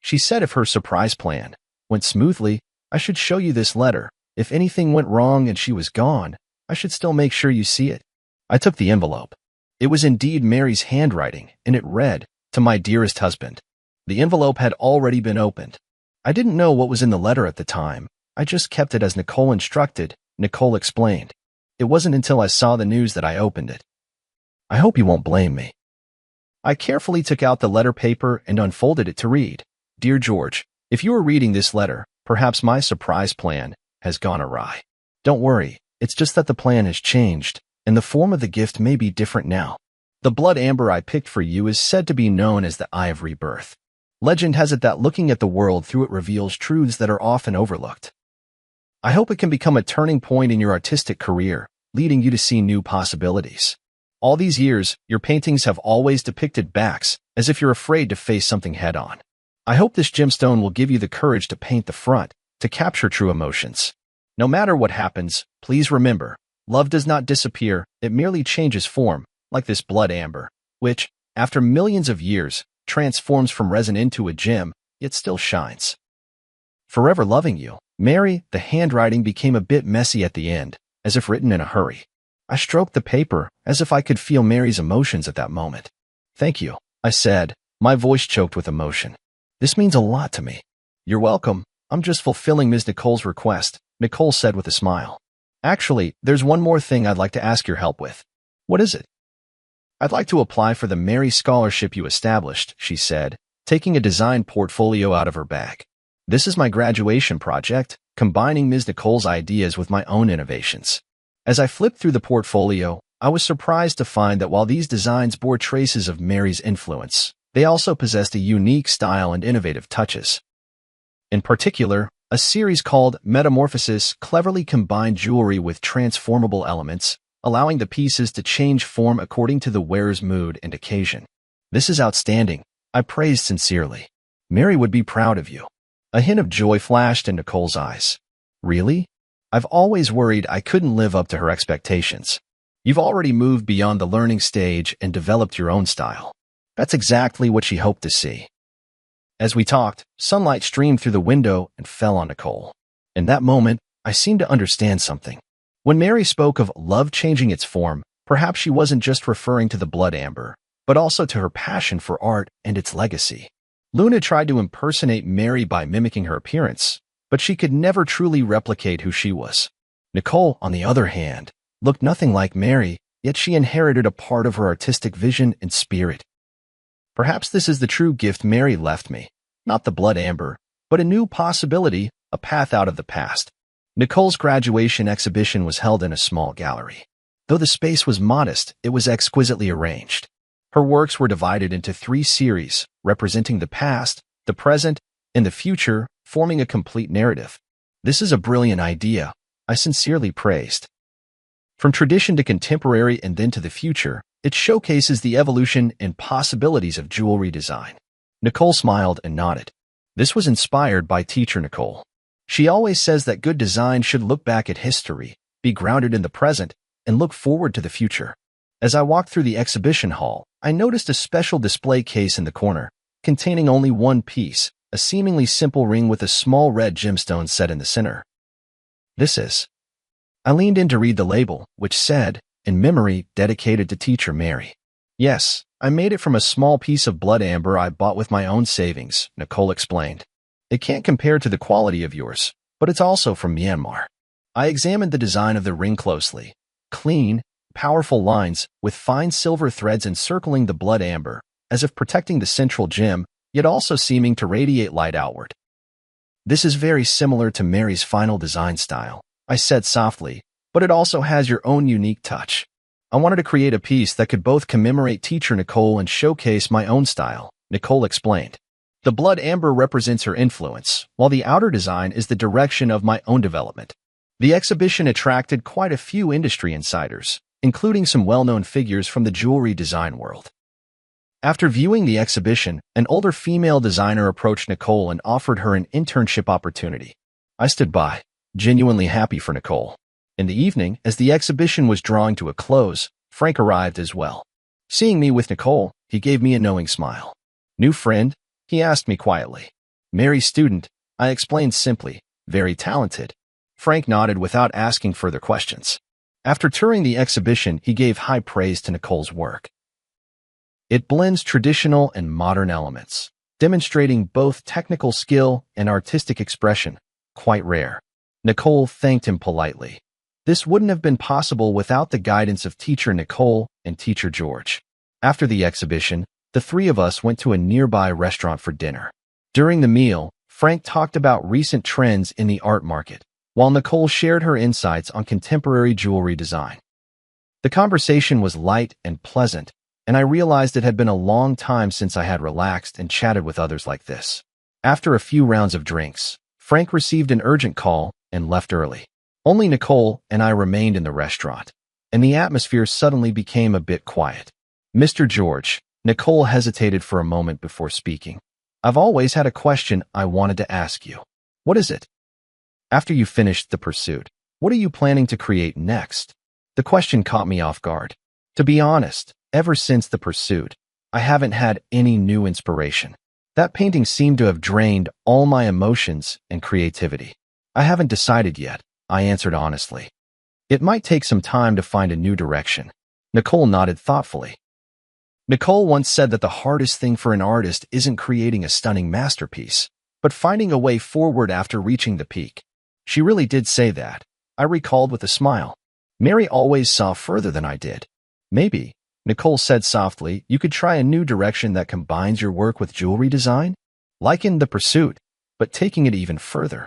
She said if her surprise plan went smoothly, I should show you this letter. If anything went wrong and she was gone, I should still make sure you see it. I took the envelope. It was indeed Mary's handwriting, and it read, "To my dearest husband." The envelope had already been opened. I didn't know what was in the letter at the time. I just kept it as Nicole instructed, Nicole explained. It wasn't until I saw the news that I opened it. I hope you won't blame me. I carefully took out the letter paper and unfolded it to read. Dear George, if you are reading this letter, perhaps my surprise plan has gone awry. Don't worry, it's just that the plan has changed, and the form of the gift may be different now. The blood amber I picked for you is said to be known as the Eye of Rebirth. Legend has it that looking at the world through it reveals truths that are often overlooked. I hope it can become a turning point in your artistic career, leading you to see new possibilities. All these years, your paintings have always depicted backs, as if you're afraid to face something head-on. I hope this gemstone will give you the courage to paint the front, to capture true emotions. No matter what happens, please remember, love does not disappear, it merely changes form, like this blood amber, which, after millions of years, transforms from resin into a gem, yet still shines. Forever loving you, Mary. The handwriting became a bit messy at the end, as if written in a hurry. I stroked the paper, as if I could feel Mary's emotions at that moment. Thank you, I said, my voice choked with emotion. This means a lot to me. You're welcome. I'm just fulfilling Ms. Nicole's request, Nicole said with a smile. Actually, there's one more thing I'd like to ask your help with. What is it? I'd like to apply for the Mary Scholarship you established, she said, taking a design portfolio out of her bag. This is my graduation project, combining Ms. Nicole's ideas with my own innovations. As I flipped through the portfolio, I was surprised to find that while these designs bore traces of Mary's influence, they also possessed a unique style and innovative touches. In particular, a series called Metamorphosis cleverly combined jewelry with transformable elements, allowing the pieces to change form according to the wearer's mood and occasion. This is outstanding, I praised sincerely. Mary would be proud of you. A hint of joy flashed in Nicole's eyes. Really? I've always worried I couldn't live up to her expectations. You've already moved beyond the learning stage and developed your own style. That's exactly what she hoped to see. As we talked, sunlight streamed through the window and fell on Nicole. In that moment, I seemed to understand something. When Mary spoke of love changing its form, perhaps she wasn't just referring to the blood amber, but also to her passion for art and its legacy. Luna tried to impersonate Mary by mimicking her appearance, but she could never truly replicate who she was. Nicole, on the other hand, looked nothing like Mary, yet she inherited a part of her artistic vision and spirit. Perhaps this is the true gift Mary left me, not the blood amber, but a new possibility, a path out of the past. Nicole's graduation exhibition was held in a small gallery. Though the space was modest, it was exquisitely arranged. Her works were divided into 3 series, representing the past, the present, and the future, forming a complete narrative. This is a brilliant idea, I sincerely praised. From tradition to contemporary and then to the future, it showcases the evolution and possibilities of jewelry design. Nicole smiled and nodded. This was inspired by teacher Nicole. She always says that good design should look back at history, be grounded in the present, and look forward to the future. As I walked through the exhibition hall, I noticed a special display case in the corner, containing only one piece, a seemingly simple ring with a small red gemstone set in the center. This is. I leaned in to read the label, which said, in memory, dedicated to teacher Mary. Yes, I made it from a small piece of blood amber I bought with my own savings, Nicole explained. It can't compare to the quality of yours, but it's also from Myanmar. I examined the design of the ring closely. Clean, powerful lines, with fine silver threads encircling the blood amber, as if protecting the central gem, yet also seeming to radiate light outward. This is very similar to Mary's final design style, I said softly, but it also has your own unique touch. I wanted to create a piece that could both commemorate teacher Nicole and showcase my own style, Nicole explained. The blood amber represents her influence, while the outer design is the direction of my own development. The exhibition attracted quite a few industry insiders, including some well-known figures from the jewelry design world. After viewing the exhibition, an older female designer approached Nicole and offered her an internship opportunity. I stood by, genuinely happy for Nicole. In the evening, as the exhibition was drawing to a close, Frank arrived as well. Seeing me with Nicole, he gave me a knowing smile. New friend? He asked me quietly. Mary's student, I explained simply. Very talented. Frank nodded without asking further questions. After touring the exhibition, he gave high praise to Nicole's work. It blends traditional and modern elements, demonstrating both technical skill and artistic expression, quite rare. Nicole thanked him politely. This wouldn't have been possible without the guidance of teacher Nicole and teacher George. After the exhibition, the 3 of us went to a nearby restaurant for dinner. During the meal, Frank talked about recent trends in the art market, while Nicole shared her insights on contemporary jewelry design. The conversation was light and pleasant, and I realized it had been a long time since I had relaxed and chatted with others like this. After a few rounds of drinks, Frank received an urgent call and left early. Only Nicole and I remained in the restaurant, and the atmosphere suddenly became a bit quiet. Mr. George, Nicole hesitated for a moment before speaking. I've always had a question I wanted to ask you. What is it? After you finished the pursuit, what are you planning to create next? The question caught me off guard. To be honest, ever since the pursuit, I haven't had any new inspiration. That painting seemed to have drained all my emotions and creativity. I haven't decided yet, I answered honestly. It might take some time to find a new direction. Nicole nodded thoughtfully. Nicole once said that the hardest thing for an artist isn't creating a stunning masterpiece, but finding a way forward after reaching the peak. She really did say that, I recalled with a smile. Mary always saw further than I did. Maybe, Nicole said softly, you could try a new direction that combines your work with jewelry design? Like in The Pursuit, but taking it even further.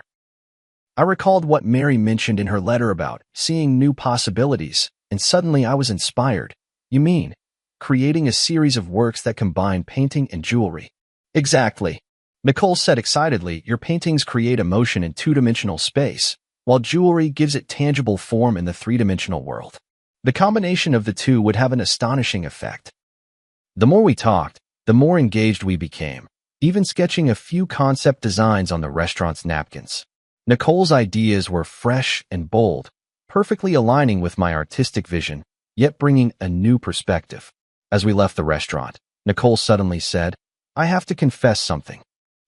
I recalled what Mary mentioned in her letter about seeing new possibilities, and suddenly I was inspired. You mean, creating a series of works that combine painting and jewelry? Exactly. Nicole said excitedly, your paintings create emotion in two-dimensional space, while jewelry gives it tangible form in the three-dimensional world. The combination of the two would have an astonishing effect. The more we talked, the more engaged we became, even sketching a few concept designs on the restaurant's napkins. Nicole's ideas were fresh and bold, perfectly aligning with my artistic vision, yet bringing a new perspective. As we left the restaurant, Nicole suddenly said, I have to confess something.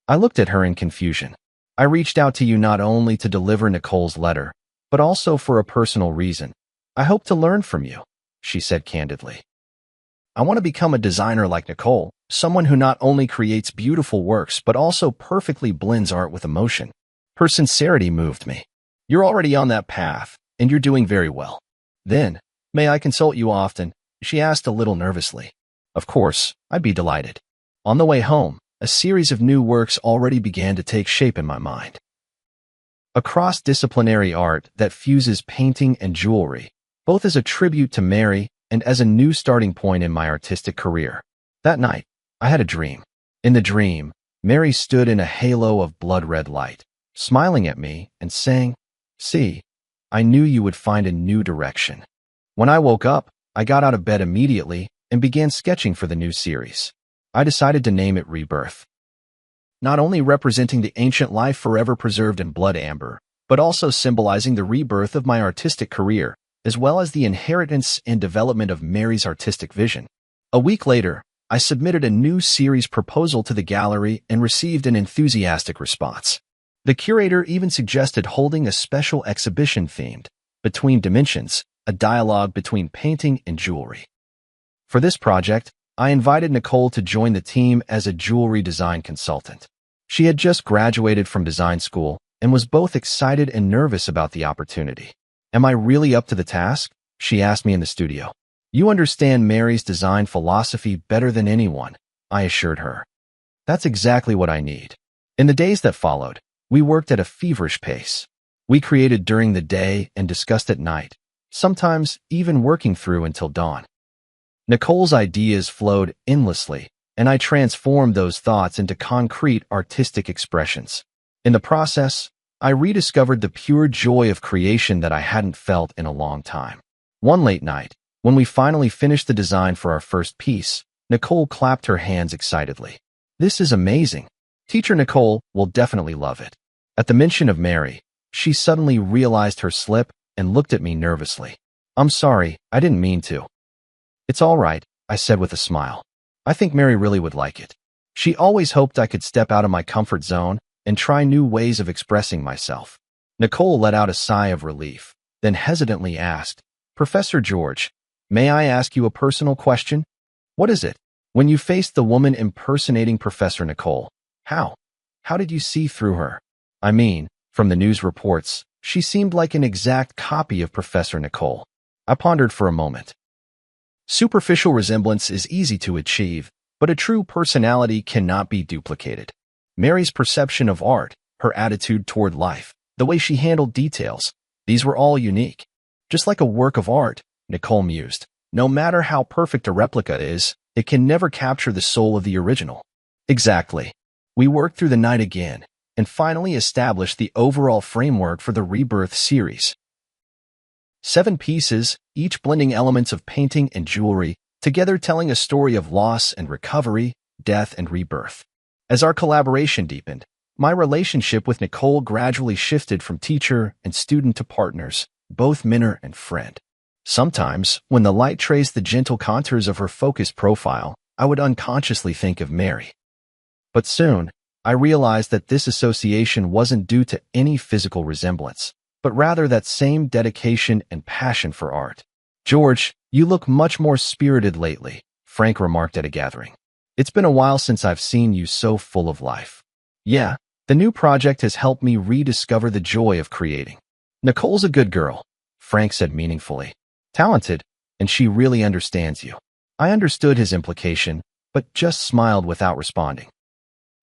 I looked at her in confusion. I reached out to you not only to deliver Nicole's letter, but also for a personal reason. I hope to learn from you, she said candidly. I want to become a designer like Nicole, someone who not only creates beautiful works but also perfectly blends art with emotion. Her sincerity moved me. You're already on that path, and you're doing very well. Then, may I consult you often? She asked a little nervously. Of course, I'd be delighted. On the way home, a series of new works already began to take shape in my mind. A cross-disciplinary art that fuses painting and jewelry, both as a tribute to Mary and as a new starting point in my artistic career. That night, I had a dream. In the dream, Mary stood in a halo of blood-red light, smiling at me and saying, See, I knew you would find a new direction. When I woke up, I got out of bed immediately and began sketching for the new series. I decided to name it Rebirth. Not only representing the ancient life forever preserved in blood amber, but also symbolizing the rebirth of my artistic career, as well as the inheritance and development of Mary's artistic vision. A week later, I submitted a new series proposal to the gallery and received an enthusiastic response. The curator even suggested holding a special exhibition themed Between Dimensions, a dialogue between painting and jewelry. For this project, I invited Nicole to join the team as a jewelry design consultant. She had just graduated from design school and was both excited and nervous about the opportunity. Am I really up to the task? She asked me in the studio. You understand Mary's design philosophy better than anyone, I assured her. That's exactly what I need. In the days that followed, we worked at a feverish pace. We created during the day and discussed at night, sometimes even working through until dawn. Nicole's ideas flowed endlessly, and I transformed those thoughts into concrete artistic expressions. In the process, I rediscovered the pure joy of creation that I hadn't felt in a long time. One late night, when we finally finished the design for our first piece, Nicole clapped her hands excitedly. This is amazing. Teacher Nicole will definitely love it. At the mention of Mary, she suddenly realized her slip and looked at me nervously. I'm sorry, I didn't mean to. It's all right, I said with a smile. I think Mary really would like it. She always hoped I could step out of my comfort zone and try new ways of expressing myself. Nicole let out a sigh of relief, then hesitantly asked, Professor George, may I ask you a personal question? What is it? When you faced the woman impersonating Professor Nicole, how did you see through her? I mean, from the news reports, she seemed like an exact copy of Professor Nicole. I pondered for a moment. Superficial resemblance is easy to achieve, but a true personality cannot be duplicated. Mary's perception of art, her attitude toward life, the way she handled details, these were all unique. Just like a work of art, Nicole mused, no matter how perfect a replica is, it can never capture the soul of the original. Exactly. We worked through the night again, and finally established the overall framework for the Rebirth series. 7 pieces, each blending elements of painting and jewelry, together telling a story of loss and recovery, death and rebirth. As our collaboration deepened, my relationship with Nicole gradually shifted from teacher and student to partners, both mentor and friend. Sometimes, when the light traced the gentle contours of her focused profile, I would unconsciously think of Mary. But soon, I realized that this association wasn't due to any physical resemblance, but rather that same dedication and passion for art. "George, you look much more spirited lately," Frank remarked at a gathering. "It's been a while since I've seen you so full of life." "Yeah, the new project has helped me rediscover the joy of creating." "Nicole's a good girl," Frank said meaningfully. "Talented, and she really understands you." I understood his implication, but just smiled without responding.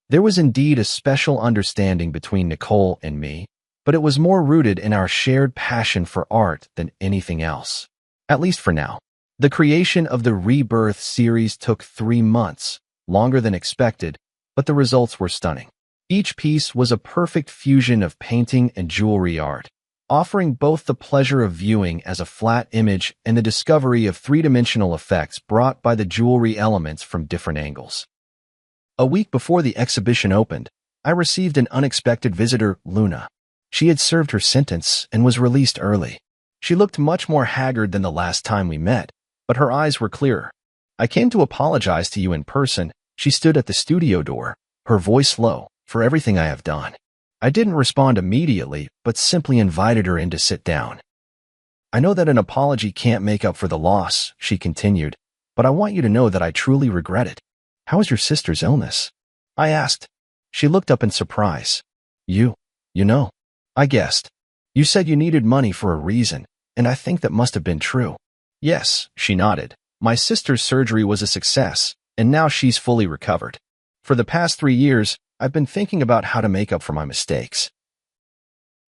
There was indeed a special understanding between Nicole and me, but it was more rooted in our shared passion for art than anything else. At least for now. The creation of the Rebirth series took 3 months, longer than expected, but the results were stunning. Each piece was a perfect fusion of painting and jewelry art, offering both the pleasure of viewing as a flat image and the discovery of 3-dimensional effects brought by the jewelry elements from different angles. A week before the exhibition opened, I received an unexpected visitor, Luna. She had served her sentence and was released early. She looked much more haggard than the last time we met, but her eyes were clearer. "I came to apologize to you in person." She stood at the studio door, her voice low, "for everything I have done." I didn't respond immediately, but simply invited her in to sit down. "I know that an apology can't make up for the loss," she continued, "but I want you to know that I truly regret it." "How is your sister's illness?" I asked. She looked up in surprise. You know. I guessed. "You said you needed money for a reason, and I think that must have been true." "Yes," she nodded. "My sister's surgery was a success, and now she's fully recovered. For the past 3 years, I've been thinking about how to make up for my mistakes,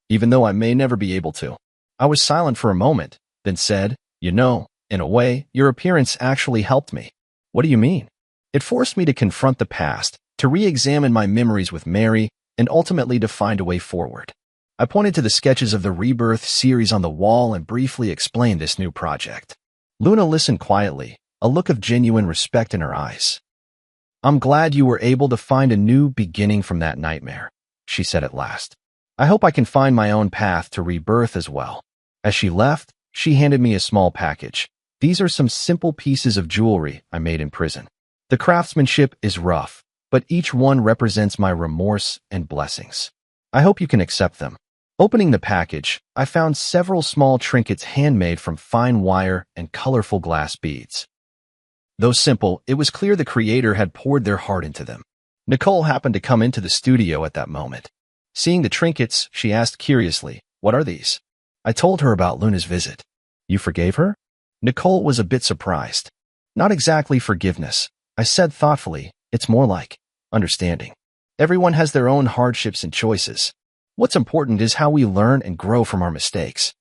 even though I may never be able to." I was silent for a moment, then said, "In a way, your appearance actually helped me." "What do you mean?" "It forced me to confront the past, to re-examine my memories with Mary, and ultimately to find a way forward." I pointed to the sketches of the Rebirth series on the wall and briefly explained this new project. Luna listened quietly, a look of genuine respect in her eyes. "I'm glad you were able to find a new beginning from that nightmare," she said at last. "I hope I can find my own path to rebirth as well." As she left, she handed me a small package. "These are some simple pieces of jewelry I made in prison. The craftsmanship is rough, but each one represents my remorse and blessings. I hope you can accept them." Opening the package, I found several small trinkets handmade from fine wire and colorful glass beads. Though simple, it was clear the creator had poured their heart into them. Nicole happened to come into the studio at that moment. Seeing the trinkets, she asked curiously, "What are these?" I told her about Luna's visit. "You forgave her?" Nicole was a bit surprised. "Not exactly forgiveness," I said thoughtfully. "It's more like understanding. Everyone has their own hardships and choices. What's important is how we learn and grow from our mistakes."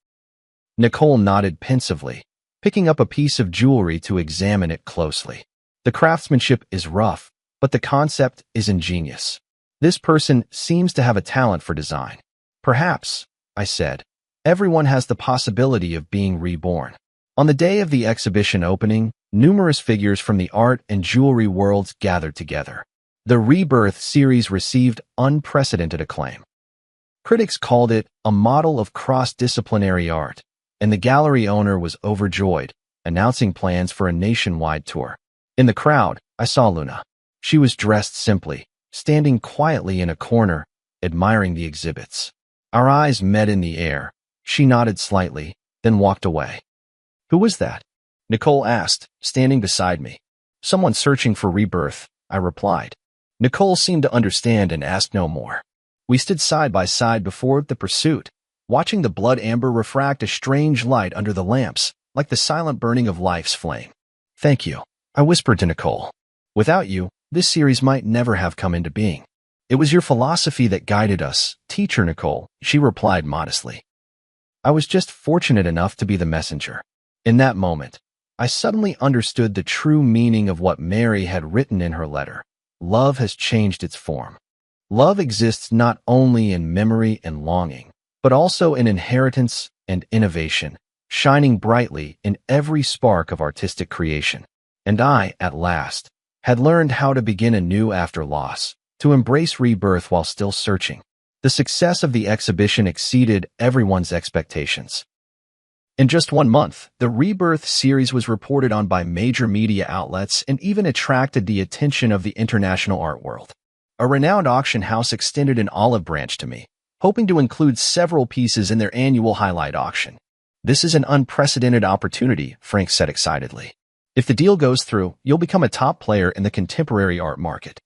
Nicole nodded pensively, picking up a piece of jewelry to examine it closely. "The craftsmanship is rough, but the concept is ingenious. This person seems to have a talent for design." "Perhaps," I said. "Everyone has the possibility of being reborn." On the day of the exhibition opening, numerous figures from the art and jewelry worlds gathered together. The Rebirth series received unprecedented acclaim. Critics called it a model of cross-disciplinary art, and the gallery owner was overjoyed, announcing plans for a nationwide tour. In the crowd, I saw Luna. She was dressed simply, standing quietly in a corner, admiring the exhibits. Our eyes met in the air. She nodded slightly, then walked away. "Who was that?" Nicole asked, standing beside me. "Someone searching for rebirth," I replied. Nicole seemed to understand and asked no more. We stood side by side before the pursuit, watching the blood amber refract a strange light under the lamps, like the silent burning of life's flame. "Thank you," I whispered to Nicole. "Without you, this series might never have come into being." "It was your philosophy that guided us, Teacher Nicole," she replied modestly. "I was just fortunate enough to be the messenger." In that moment, I suddenly understood the true meaning of what Mary had written in her letter. Love has changed its form. Love exists not only in memory and longing, but also in inheritance and innovation, shining brightly in every spark of artistic creation. And I, at last, had learned how to begin anew after loss, to embrace rebirth while still searching. The success of the exhibition exceeded everyone's expectations. In just 1 month, the Rebirth series was reported on by major media outlets and even attracted the attention of the international art world. A renowned auction house extended an olive branch to me, hoping to include several pieces in their annual highlight auction. "This is an unprecedented opportunity," Frank said excitedly. "If the deal goes through, you'll become a top player in the contemporary art market."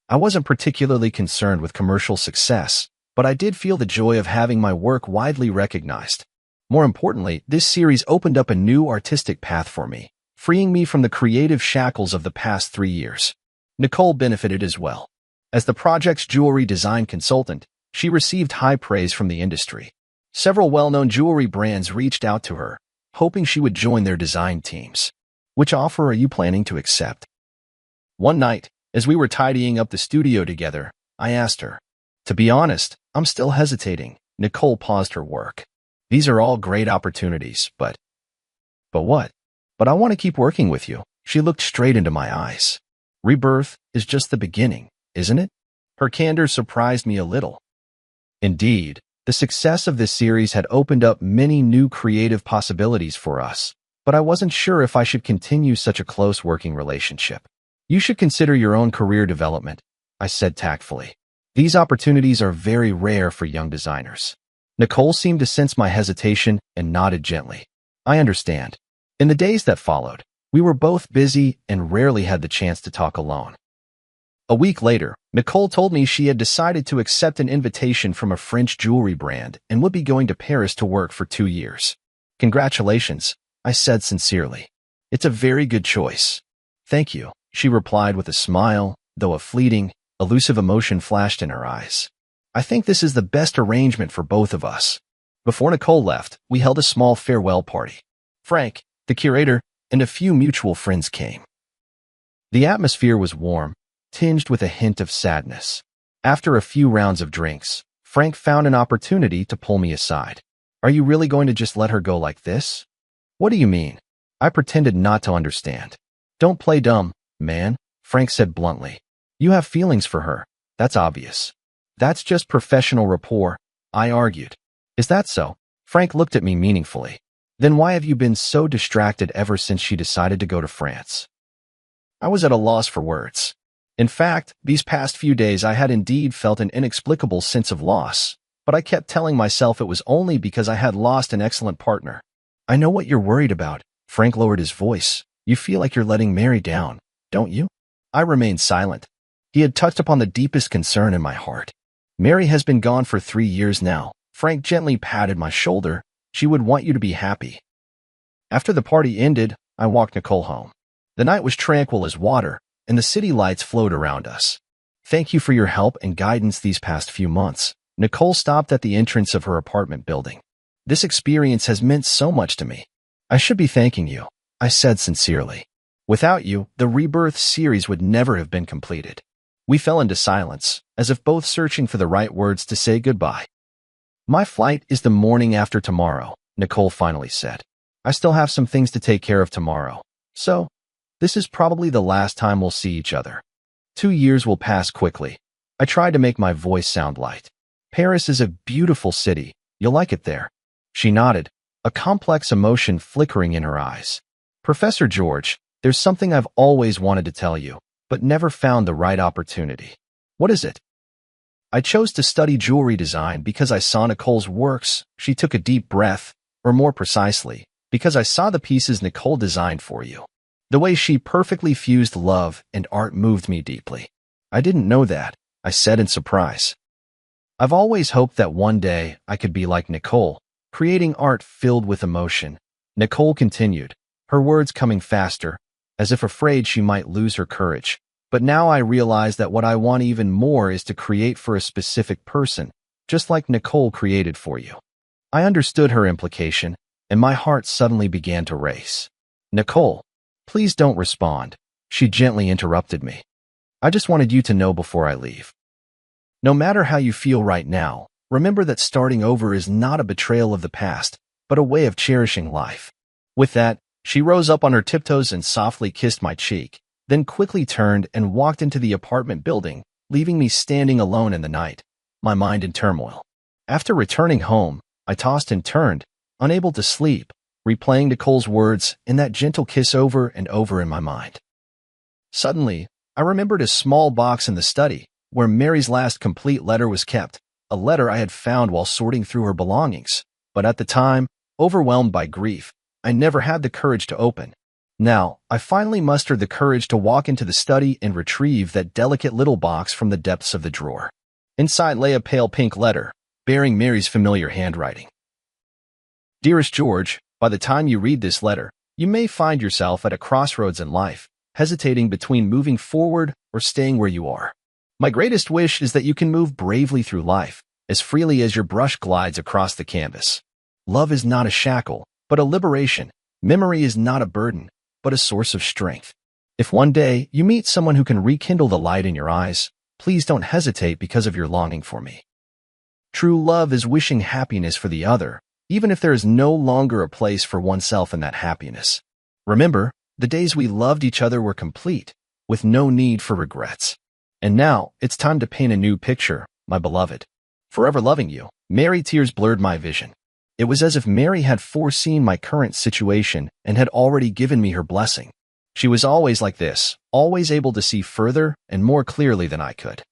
I wasn't particularly concerned with commercial success, but I did feel the joy of having my work widely recognized. More importantly, this series opened up a new artistic path for me, freeing me from the creative shackles of the past 3 years. Nicole benefited as well. As the project's jewelry design consultant, she received high praise from the industry. Several well-known jewelry brands reached out to her, hoping she would join their design teams. "Which offer are you planning to accept?" One night, as we were tidying up the studio together, I asked her. "To be honest, I'm still hesitating." Nicole paused her work. "These are all great opportunities, but what? But I want to keep working with you." She looked straight into my eyes. "Rebirth is just the beginning, isn't it?" Her candor surprised me a little. Indeed, the success of this series had opened up many new creative possibilities for us, but I wasn't sure if I should continue such a close working relationship. "You should consider your own career development," I said tactfully. "These opportunities are very rare for young designers." Nicole seemed to sense my hesitation and nodded gently. "I understand." In the days that followed, we were both busy and rarely had the chance to talk alone. A week later, Nicole told me she had decided to accept an invitation from a French jewelry brand and would be going to Paris to work for 2 years. "Congratulations," I said sincerely. "It's a very good choice." "Thank you," she replied with a smile, though a fleeting, elusive emotion flashed in her eyes. "I think this is the best arrangement for both of us." Before Nicole left, we held a small farewell party. Frank, the curator, and a few mutual friends came. The atmosphere was warm, tinged with a hint of sadness. After a few rounds of drinks, Frank found an opportunity to pull me aside. "Are you really going to just let her go like this?" "What do you mean?" I pretended not to understand. "Don't play dumb, man," Frank said bluntly. "You have feelings for her. That's obvious." "That's just professional rapport," I argued. "Is that so?" Frank looked at me meaningfully. "Then why have you been so distracted ever since she decided to go to France?" I was at a loss for words. In fact, these past few days I had indeed felt an inexplicable sense of loss, but I kept telling myself it was only because I had lost an excellent partner. "I know what you're worried about." Frank lowered his voice. "You feel like you're letting Mary down, don't you?" I remained silent. He had touched upon the deepest concern in my heart. "Mary has been gone for 3 years now." Frank gently patted my shoulder. "She would want you to be happy." After the party ended, I walked Nicole home. The night was tranquil as water, and the city lights flowed around us. "Thank you for your help and guidance these past few months." Nicole stopped at the entrance of her apartment building. "This experience has meant so much to me." "I should be thanking you," I said sincerely. "Without you, the Rebirth series would never have been completed." We fell into silence, as if both searching for the right words to say goodbye. "My flight is the morning after tomorrow," Nicole finally said. "I still have some things to take care of tomorrow. So, this is probably the last time we'll see each other." 2 years will pass quickly. I tried to make my voice sound light. "Paris is a beautiful city. You'll like it there." She nodded, a complex emotion flickering in her eyes. "Professor George, there's something I've always wanted to tell you, but never found the right opportunity." "What is it?" "I chose to study jewelry design because I saw Nicole's works." She took a deep breath, or more precisely, because I saw the pieces Nicole designed for you. The way she perfectly fused love and art moved me deeply. "I didn't know that," I said in surprise. "I've always hoped that one day I could be like Nicole, creating art filled with emotion." Nicole continued, her words coming faster, as if afraid she might lose her courage. "But now I realize that what I want even more is to create for a specific person, just like Nicole created for you." I understood her implication, and my heart suddenly began to race. Nicole, please don't respond. She gently interrupted me. I just wanted you to know before I leave. No matter how you feel right now, remember that starting over is not a betrayal of the past, but a way of cherishing life. With that, she rose up on her tiptoes and softly kissed my cheek, then quickly turned and walked into the apartment building, leaving me standing alone in the night, my mind in turmoil. After returning home, I tossed and turned, unable to sleep, replaying Nicole's words and that gentle kiss over and over in my mind. Suddenly, I remembered a small box in the study, where Mary's last complete letter was kept, a letter I had found while sorting through her belongings. But at the time, overwhelmed by grief, I never had the courage to open. Now, I finally mustered the courage to walk into the study and retrieve that delicate little box from the depths of the drawer. Inside lay a pale pink letter, bearing Mary's familiar handwriting. Dearest George, by the time you read this letter, you may find yourself at a crossroads in life, hesitating between moving forward or staying where you are. My greatest wish is that you can move bravely through life, as freely as your brush glides across the canvas. Love is not a shackle, but a liberation. Memory is not a burden, but a source of strength. If one day you meet someone who can rekindle the light in your eyes, please don't hesitate because of your longing for me. True love is wishing happiness for the other, even if there is no longer a place for oneself in that happiness. Remember, the days we loved each other were complete, with no need for regrets. And now, it's time to paint a new picture, my beloved. Forever loving you. Mary. Tears blurred my vision. It was as if Mary had foreseen my current situation and had already given me her blessing. She was always like this, always able to see further and more clearly than I could.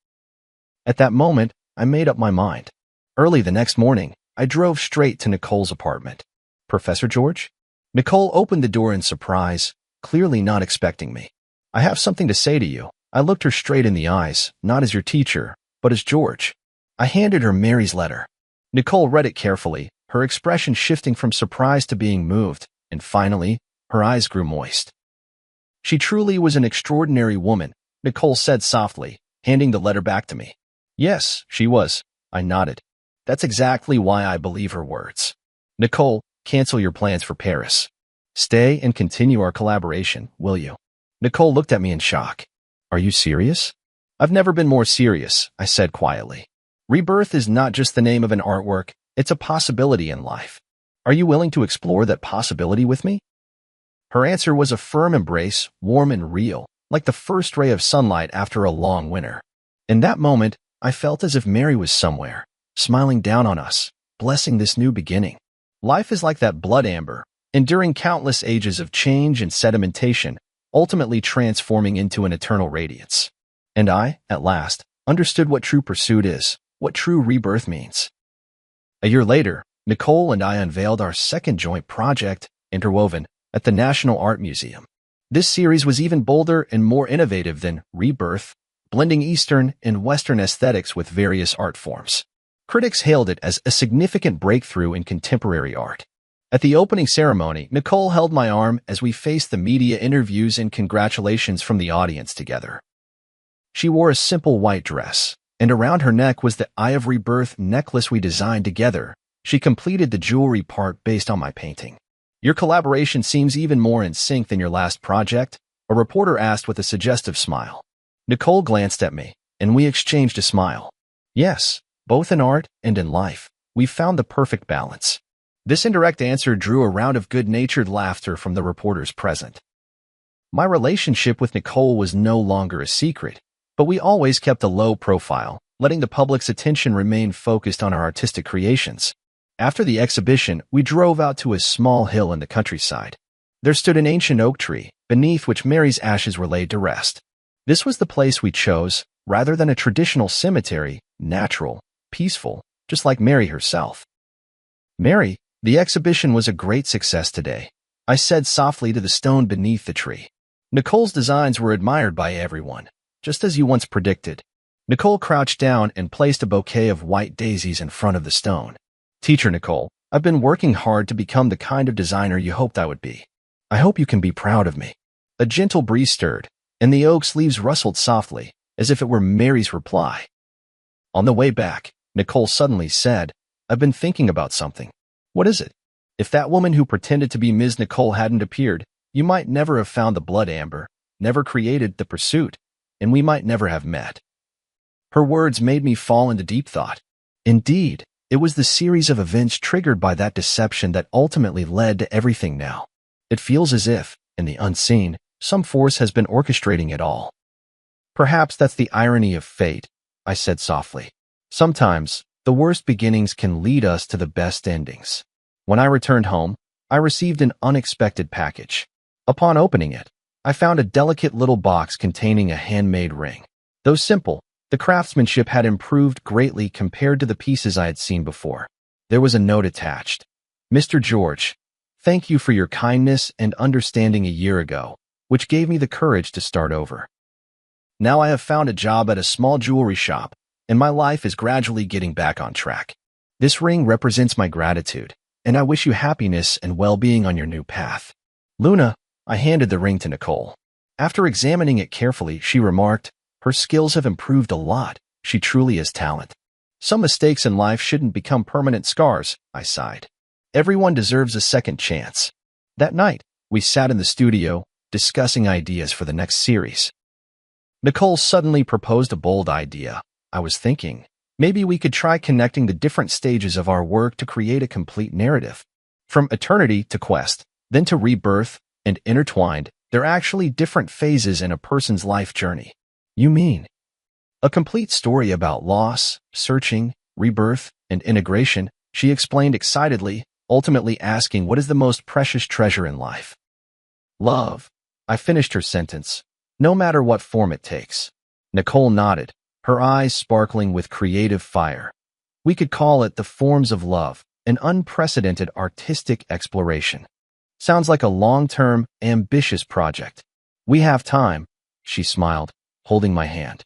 At that moment, I made up my mind. Early the next morning, I drove straight to Nicole's apartment. Professor George? Nicole opened the door in surprise, clearly not expecting me. I have something to say to you. I looked her straight in the eyes, not as your teacher, but as George. I handed her Mary's letter. Nicole read it carefully, her expression shifting from surprise to being moved, and finally, her eyes grew moist. She truly was an extraordinary woman, Nicole said softly, handing the letter back to me. Yes, she was. I nodded. That's exactly why I believe her words. Nicole, cancel your plans for Paris. Stay and continue our collaboration, will you? Nicole looked at me in shock. Are you serious? I've never been more serious, I said quietly. Rebirth is not just the name of an artwork, it's a possibility in life. Are you willing to explore that possibility with me? Her answer was a firm embrace, warm and real, like the first ray of sunlight after a long winter. In that moment, I felt as if Mary was somewhere, smiling down on us, blessing this new beginning. Life is like that blood amber, enduring countless ages of change and sedimentation, ultimately transforming into an eternal radiance. And I, at last, understood what true pursuit is, what true rebirth means. A year later, Nicole and I unveiled our second joint project, Interwoven, at the National Art Museum. This series was even bolder and more innovative than Rebirth, blending Eastern and Western aesthetics with various art forms. Critics hailed it as a significant breakthrough in contemporary art. At the opening ceremony, Nicole held my arm as we faced the media interviews and congratulations from the audience together. She wore a simple white dress, and around her neck was the Eye of Rebirth necklace we designed together. She completed the jewelry part based on my painting. Your collaboration seems even more in sync than your last project, a reporter asked with a suggestive smile. Nicole glanced at me, and we exchanged a smile. Yes, both in art and in life, we found the perfect balance. This indirect answer drew a round of good-natured laughter from the reporters present. My relationship with Nicole was no longer a secret, but we always kept a low profile, letting the public's attention remain focused on our artistic creations. After the exhibition, we drove out to a small hill in the countryside. There stood an ancient oak tree, beneath which Mary's ashes were laid to rest. This was the place we chose, rather than a traditional cemetery, natural, peaceful, just like Mary herself. Mary, the exhibition was a great success today, I said softly to the stone beneath the tree. Nicole's designs were admired by everyone, just as you once predicted. Nicole crouched down and placed a bouquet of white daisies in front of the stone. Teacher Nicole, I've been working hard to become the kind of designer you hoped I would be. I hope you can be proud of me. A gentle breeze stirred, and the oak's leaves rustled softly, as if it were Mary's reply. On the way back, Nicole suddenly said, I've been thinking about something. What is it? If that woman who pretended to be Ms. Nicole hadn't appeared, You might never have found the blood amber, never created the pursuit, and we might never have met. Her words made me fall into deep thought. Indeed, it was the series of events triggered by that deception that ultimately led to everything now. It feels as if, in the unseen, some force has been orchestrating it all. Perhaps that's the irony of fate, I said softly. Sometimes, the worst beginnings can lead us to the best endings. When I returned home, I received an unexpected package. Upon opening it, I found a delicate little box containing a handmade ring. Though simple, the craftsmanship had improved greatly compared to the pieces I had seen before. There was a note attached. Mr. George, thank you for your kindness and understanding a year ago, which gave me the courage to start over. Now I have found a job at a small jewelry shop, and my life is gradually getting back on track. This ring represents my gratitude, and I wish you happiness and well-being on your new path. Luna, I handed the ring to Nicole. After examining it carefully, she remarked, her skills have improved a lot. She truly is talent. Some mistakes in life shouldn't become permanent scars, I sighed. Everyone deserves a second chance. That night, we sat in the studio, discussing ideas for the next series. Nicole suddenly proposed a bold idea. I was thinking, maybe we could try connecting the different stages of our work to create a complete narrative. From eternity to quest, then to rebirth, and intertwined, they're actually different phases in a person's life journey. You mean? A complete story about loss, searching, rebirth, and integration, she explained excitedly, ultimately asking what is the most precious treasure in life. Love. I finished her sentence. No matter what form it takes. Nicole nodded, her eyes sparkling with creative fire. We could call it the forms of love, an unprecedented artistic exploration. Sounds like a long-term, ambitious project. We have time, she smiled, holding my hand.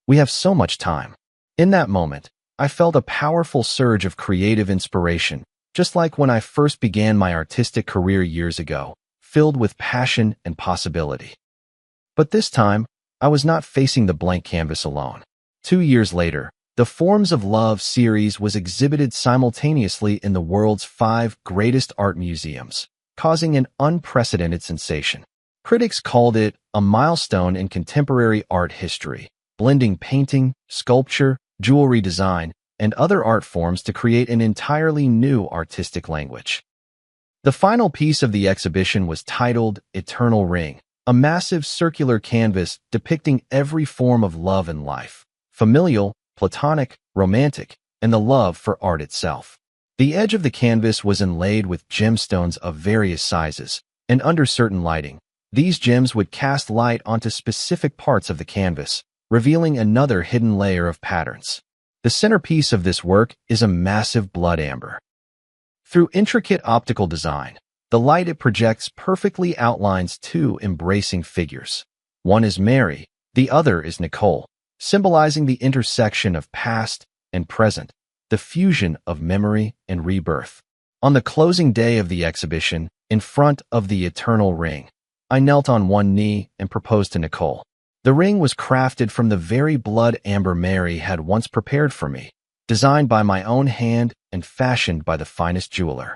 We have so much time. In that moment, I felt a powerful surge of creative inspiration, just like when I first began my artistic career years ago, filled with passion and possibility. But this time, I was not facing the blank canvas alone. 2 years later, the Forms of Love series was exhibited simultaneously in the world's 5 greatest art museums, causing an unprecedented sensation. Critics called it a milestone in contemporary art history, blending painting, sculpture, jewelry design, and other art forms to create an entirely new artistic language. The final piece of the exhibition was titled Eternal Ring, a massive circular canvas depicting every form of love in life, familial, platonic, romantic, and the love for art itself. The edge of the canvas was inlaid with gemstones of various sizes, and under certain lighting, these gems would cast light onto specific parts of the canvas, revealing another hidden layer of patterns. The centerpiece of this work is a massive blood amber. Through intricate optical design, the light it projects perfectly outlines 2 embracing figures. One is Mary, the other is Nicole, symbolizing the intersection of past and present, the fusion of memory and rebirth. On the closing day of the exhibition, in front of the Eternal Ring, I knelt on one knee and proposed to Nicole. The ring was crafted from the very blood amber Mary had once prepared for me, designed by my own hand and fashioned by the finest jeweler.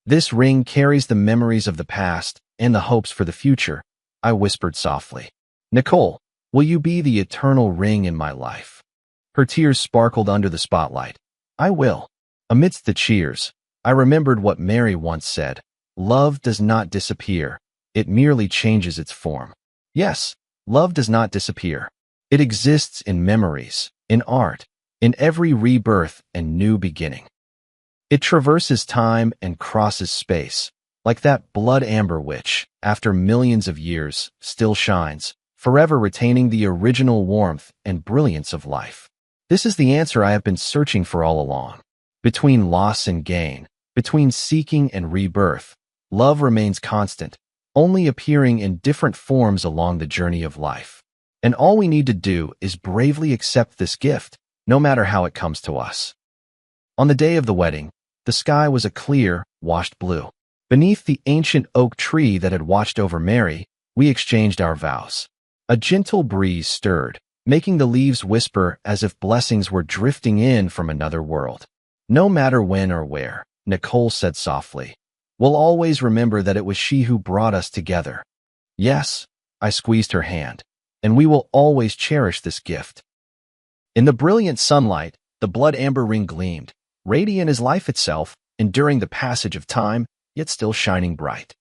This ring carries the memories of the past and the hopes for the future, I whispered softly. Nicole, will you be the eternal ring in my life? Her tears sparkled under the spotlight. I will. Amidst the cheers, I remembered what Mary once said. Love does not disappear. It merely changes its form. Yes, love does not disappear. It exists in memories, in art, in every rebirth and new beginning. It traverses time and crosses space, like that blood amber which, after millions of years, still shines, forever retaining the original warmth and brilliance of life. This is the answer I have been searching for all along. Between loss and gain, between seeking and rebirth, love remains constant, only appearing in different forms along the journey of life. And all we need to do is bravely accept this gift, no matter how it comes to us. On the day of the wedding, the sky was a clear, washed blue. Beneath the ancient oak tree that had watched over Mary, we exchanged our vows. A gentle breeze stirred, making the leaves whisper as if blessings were drifting in from another world. No matter when or where, Nicole said softly, We'll always remember that it was she who brought us together. Yes, I squeezed her hand, and we will always cherish this gift. In the brilliant sunlight, the blood amber ring gleamed, radiant as life itself, enduring the passage of time, yet still shining bright.